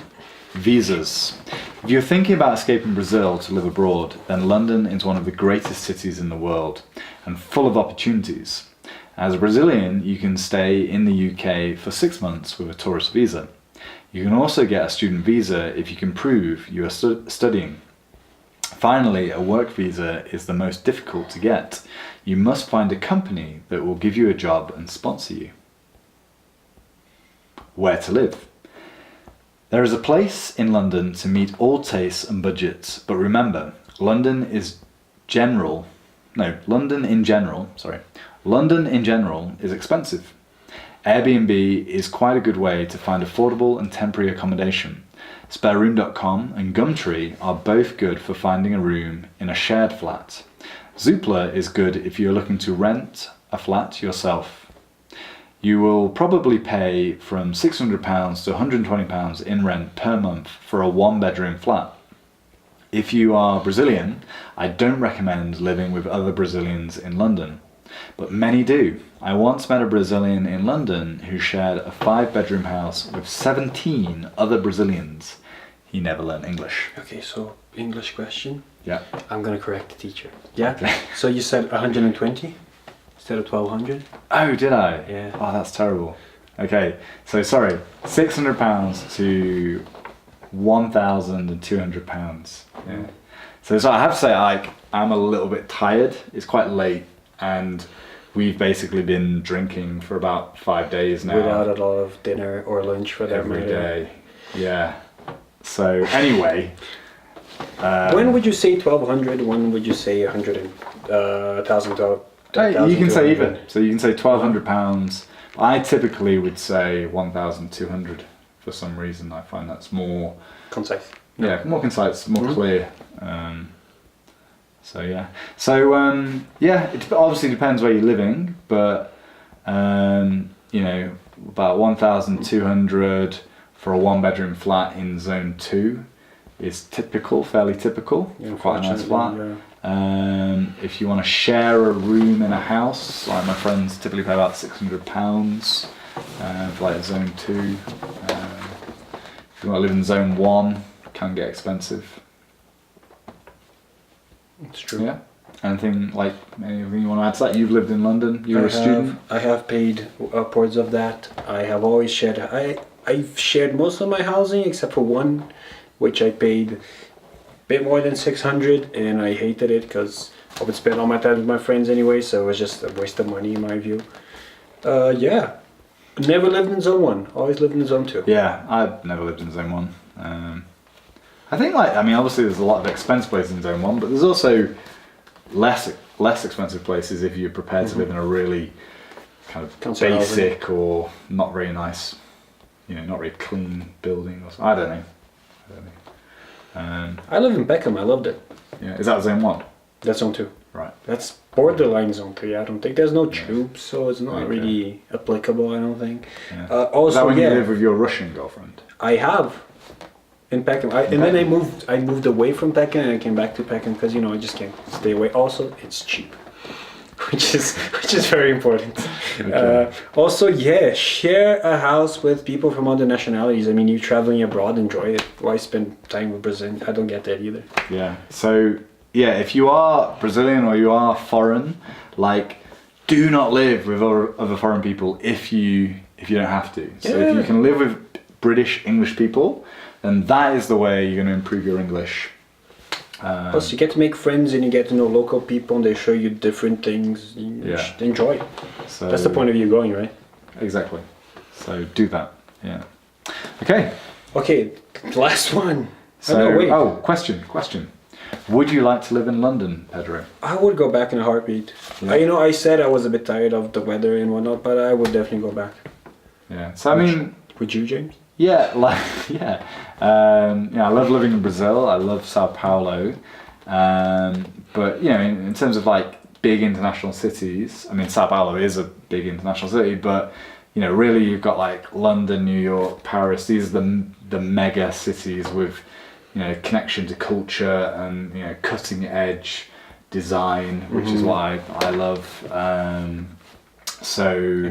Visas. If you're thinking about escaping Brazil to live abroad, then London is one of the greatest cities in the world and full of opportunities. As a Brazilian, you can stay in the UK for 6 months with a tourist visa. You can also get a student visa if you can prove you are studying. Finally, a work visa is the most difficult to get. You must find a company that will give you a job and sponsor you. Where to live? There is a place in London to meet all tastes and budgets, but remember, London in general is expensive. Airbnb is quite a good way to find affordable and temporary accommodation. Spareroom.com and Gumtree are both good for finding a room in a shared flat. Zoopla is good if you're looking to rent a flat yourself. You will probably pay from £600 to £120 in rent per month for a 1-bedroom flat. If you are Brazilian, I don't recommend living with other Brazilians in London, but many do. I once met a Brazilian in London who shared a 5-bedroom house with 17 other Brazilians. He never learned English. Okay, so English question. Yeah. I'm gonna correct the teacher. Yeah. Okay. So you said 120 instead of 1200. Oh, did I? Yeah. Oh, that's terrible. Okay, so sorry, £600 to £1,200. Yeah. So I have to say, I'm a little bit tired. It's quite late, and we've basically been drinking for about 5 days now. Without a lot of dinner or lunch for that every matter. day. Yeah. So anyway. When would you say 1200? When would you say 1,000? You can say even. So you can say £1,200. I typically would say 1,200 for some reason. I find that's more concise. Yeah, more concise, more clear. So yeah. It obviously depends where you're living, but about 1,200 for a 1-bedroom flat in Zone 2 is fairly typical. Yeah, quite a nice flat. Yeah. If you want to share a room in a house, like my friends typically pay about £600 for like Zone 2. If you want to live in Zone 1, it can get expensive. It's true. Yeah. Anything you want to add to that? You've lived in London. You were a student. I have paid upwards of that. I have always shared. I've shared most of my housing except for one, which I paid a bit more than 600, and I hated it because I would spend all my time with my friends anyway. So it was just a waste of money in my view. Yeah. Never lived in Zone 1. Always lived in Zone 2. Yeah, I've never lived in Zone 1. I think obviously there's a lot of expensive places in Zone 1, but there's also less expensive places if you're prepared to live in a really kind of basic or not very nice, not very clean building or something. I don't know. I live in Peckham. I loved it. Yeah, is that Zone 1? That's Zone 2. Right. That's borderline Zone 3. I don't think there's no tubes, so it's not really applicable. I don't think. Yeah. Also, is that when you live with your Russian girlfriend? I have. In Peckham, then I moved away from Peckham and I came back to Peckham because I just can't stay away. Also, it's cheap, which is very important. Okay. Also, share a house with people from other nationalities. I mean, you traveling abroad, enjoy it. Why spend time with Brazil? I don't get that either. Yeah. So if you are Brazilian or you are foreign, do not live with other foreign people if you don't have to. So if you can live with British English people, then that is the way you're going to improve your English. Plus, you get to make friends and you get to know local people and they show you different things. You should enjoy it. So that's the point of you going, right? Exactly. So do that. Yeah. Okay. Okay, last one. So, question. Would you like to live in London, Pedro? I would go back in a heartbeat. Yeah. I said I was a bit tired of the weather and whatnot, but I would definitely go back. Yeah. So would you, James? Yeah, I love living in Brazil. I love Sao Paulo, but in terms of big international cities, I mean Sao Paulo is a big international city, but really you've got London, New York, Paris. These are the mega cities with connection to culture and cutting edge design, which is what I love. And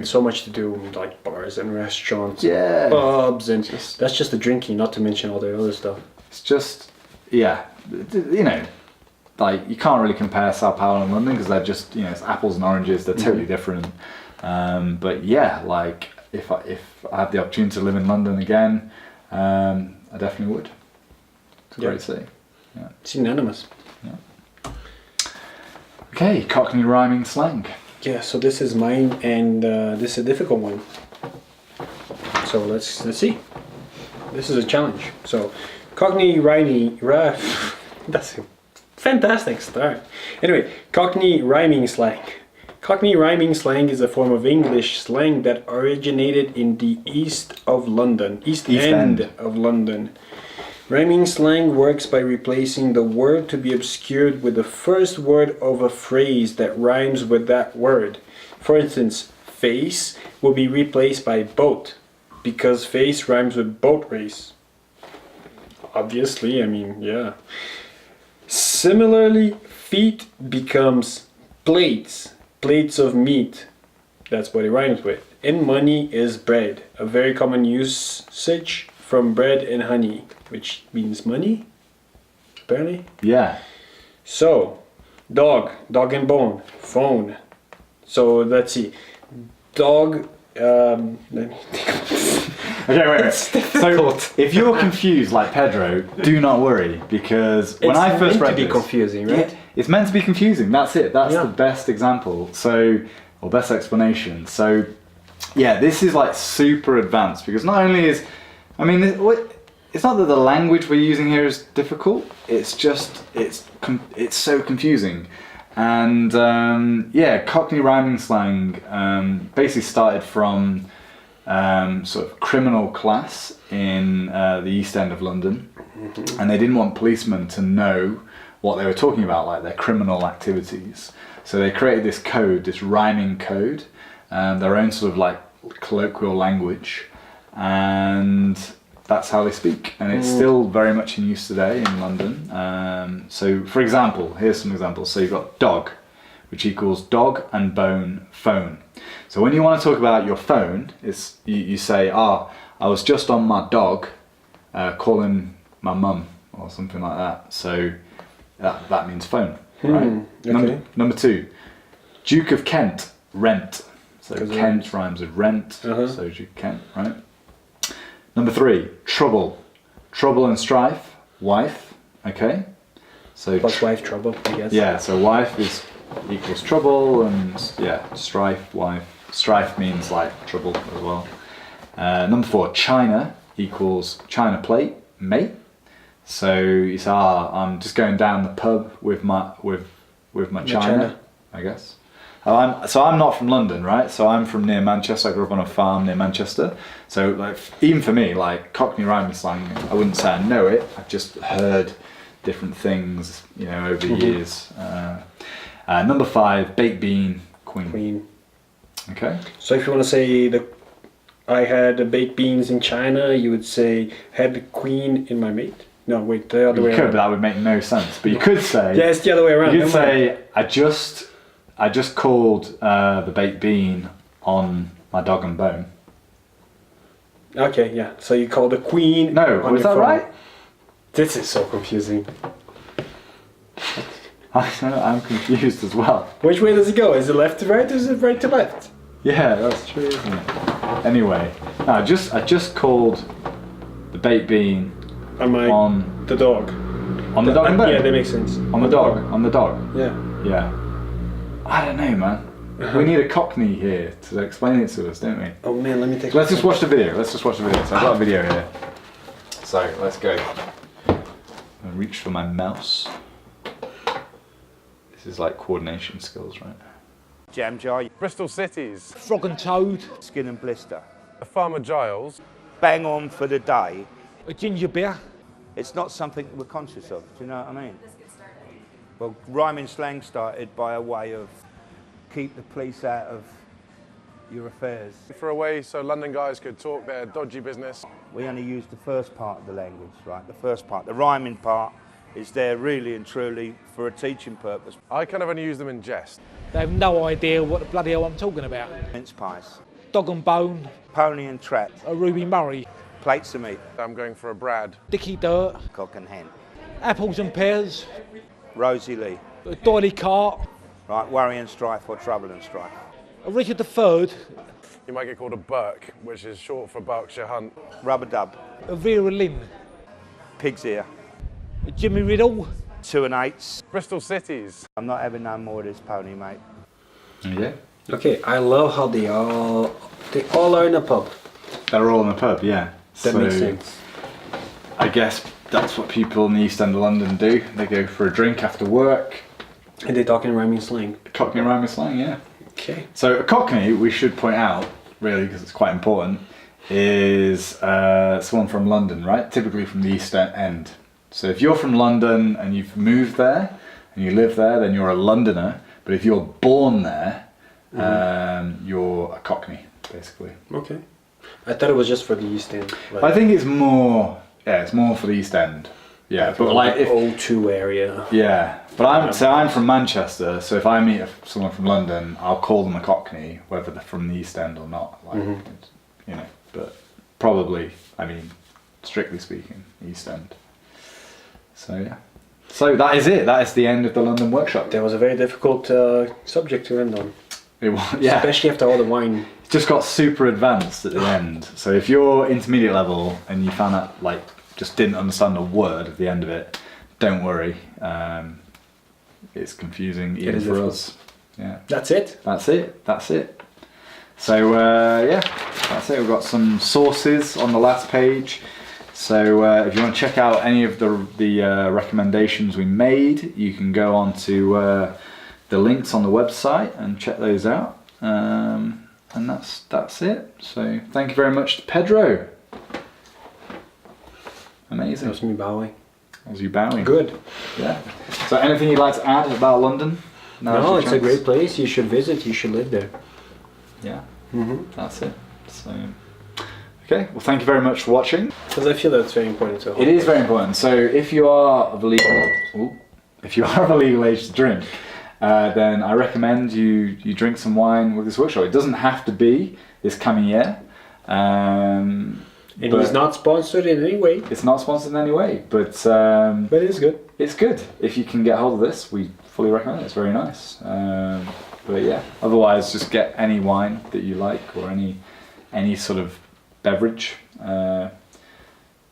so much to do, bars and restaurants, yeah, pubs, and that's just the drinking, not to mention all the other stuff. It's just yeah, you know, like you can't really compare Sao Paulo and London because they're just, you know, it's apples and oranges. They're totally different. But yeah, like if I had the opportunity to live in London again, I definitely would. It's a great city. Yeah. It's unanimous. Yeah. Okay, Cockney rhyming slang. Yeah, so this is mine, and this is a difficult one. So let's see. This is a challenge. So, Cockney rhyming, that's a fantastic start. Anyway, Cockney rhyming slang. Cockney rhyming slang is a form of English slang that originated in the east end of London. Rhyming slang works by replacing the word to be obscured with the first word of a phrase that rhymes with that word. For instance, face will be replaced by boat because face rhymes with boat race. Obviously, I mean, yeah. Similarly, feet becomes plates, plates of meat. That's what it rhymes with. And money is bread, a very common usage from bread and honey, which means money, apparently. Yeah. So, dog and bone, phone. So let's see, dog. Let me think. Okay, wait. So if you're confused like Pedro, do not worry because when I first read to be this, confusing, right? Yeah, it's meant to be confusing. That's it. That's the best example. So, or best explanation. So, yeah, this is like super advanced because not only is, I mean, it's not that the language we're using here is difficult. It's just it's so confusing, and yeah, Cockney rhyming slang basically started from sort of criminal class in the East End of London, and they didn't want policemen to know what they were talking about, like their criminal activities. So they created this code, this rhyming code, their own sort of like colloquial language, and that's how they speak, and it's still very much in use today in London. So for example, here's some examples. So you've got dog, which equals dog and bone, phone. So when you want to talk about your phone, it's you say, I was just on my dog calling my mum or something like that. So that means phone, right? Okay. Number two, Duke of Kent, rent. So Kent rhymes with rent, so Duke of Kent, right? Number three, trouble. Trouble and strife, wife, okay? So Plus wife, trouble, I guess. yeah, so wife equals trouble, and yeah, strife, wife. Strife means like trouble as well. Number four, China equals China plate, mate. So you say, I'm just going down the pub with my China, I guess. So I'm not from London, right? So I'm from near Manchester. I grew up on a farm near Manchester. So like even for me, like Cockney rhyming slang, I wouldn't say I know it. I've just heard different things, you know, over the years. Number five, baked bean, queen. Okay. So if you want to say I had baked beans in China, you would say had the queen in my mate. No, wait, the other way You could, around. but that would make no sense. But you could say. Yeah, it's the other way around. You could say I just called the baked bean on my dog and bone. Okay, yeah. So you call the queen. No, on was your that phone. right? This is so confusing. I'm confused as well. Which way does it go? Is it left to right or is it right to left? Yeah, that's true, isn't it? Anyway, no, I just called the baked bean on the dog. On the dog and bone? Yeah, that makes sense. On the dog. On the dog. Yeah. Yeah. I don't know, man. We need a Cockney here to explain it to us, don't we? Oh man, let me take. Let's just watch the video. So I've got a video here. So let's go. I'm gonna reach for my mouse. This is like coordination skills, right? Jam jar, Bristol Cities, Frog and Toad, skin and blister. Farmer Giles, Bang on for the day. a ginger beer. It's not something we're conscious of, do you know what I mean? Well, rhyming slang started by a way of keep the police out of your affairs. for a way so London guys could talk their dodgy business. We only use the first part of the language, right? The first part, the rhyming part, is there really and truly for a teaching purpose. I kind of only use them in jest. They have no idea what the bloody hell I'm talking about. Mince pies, Dog and Bone, pony and trap, a Ruby Murray, plates of meat, I'm going for a Brad. Dicky Dirt, cock and hen. Apples and pears. Rosie Lee. A doily cart. Right, worry and strife or trouble and strife. A Richard III. You might get called a Burke, which is short for Berkshire Hunt. Rubber dub. A Vera Lynn. Pig's ear. A Jimmy Riddle. 2 and 8s. Bristol Cities. I'm not having no more of this pony, mate. Yeah. Okay, I love how they all are in a pub. They're all in the pub, yeah. That makes sense. I guess that's what people in the East End of London do. They go for a drink after work. And they talk in rhyming slang. Cockney rhyming slang, yeah. Okay. So a Cockney, we should point out, really, because it's quite important, is someone from London, right? Typically from the East End. So if you're from London and you've moved there and you live there, then you're a Londoner. But if you're born there, you're a Cockney, basically. Okay. I thought it was just for the East End. Like, I think it's more, it's more for the East End. Yeah, but like if O2 area. yeah, but I'm from Manchester, so if I meet someone from London, I'll call them a Cockney, whether they're from the East End or not. Like, you know, but probably, I mean, strictly speaking, East End. So yeah, so that is it. That is the end of the London workshop. That was a very difficult subject to end on. It was, yeah. Especially after all the wine. It just got super advanced at the end. So if you're intermediate level and you found that like just didn't understand a word at the end of it, don't worry. It's confusing even for difficult. us. Yeah. That's it. That's it. That's it. So yeah, that's it. We've got some sources on the last page. So if you want to check out any of the recommendations we made, you can go on to the links on the website and check those out. And that's it. So thank you very much to Pedro. Amazing. That was me bowing. That was you bowing. Good. Yeah. So anything you'd like to add about London? No, it's a great place. You should visit. You should live there. Yeah. That's it. So. Okay, well thank you very much for watching. Because I feel that's very important to It is very important. So if you are of a legal age to drink, then I recommend you drink some wine with this workshop. It doesn't have to be this coming year. And it's not sponsored in any way. It's not sponsored in any way, but it is good. It's good. If you can get hold of this, we fully recommend it. It's very nice. But yeah, otherwise just get any wine that you like or any sort of beverage.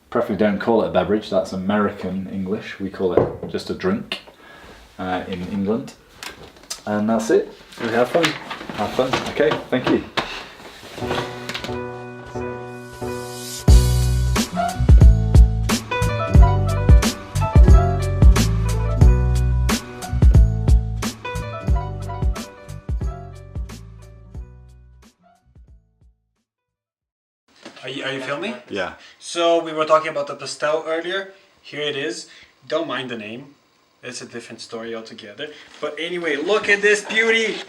Preferably don't call it a beverage, that's American English. We call it just a drink in England. And that's it. And have fun. Have fun. Okay, thank you. Are you filming? Yeah. So we were talking about the pastel earlier. Here it is. Don't mind the name. It's a different story altogether. But anyway, look at this beauty.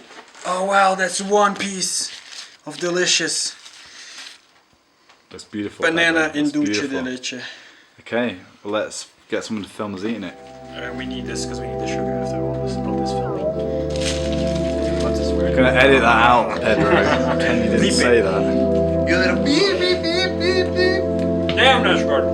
Oh wow, that's one piece of delicious That's beautiful. banana in That's dulce beautiful. de leche. Okay, well let's get someone to film us eating it. We need this because we need the sugar after all this filming. I'm gonna edit that out, Pedro. Pretend you didn't say that. You little beep beep beep beep beep. Damn, that's good.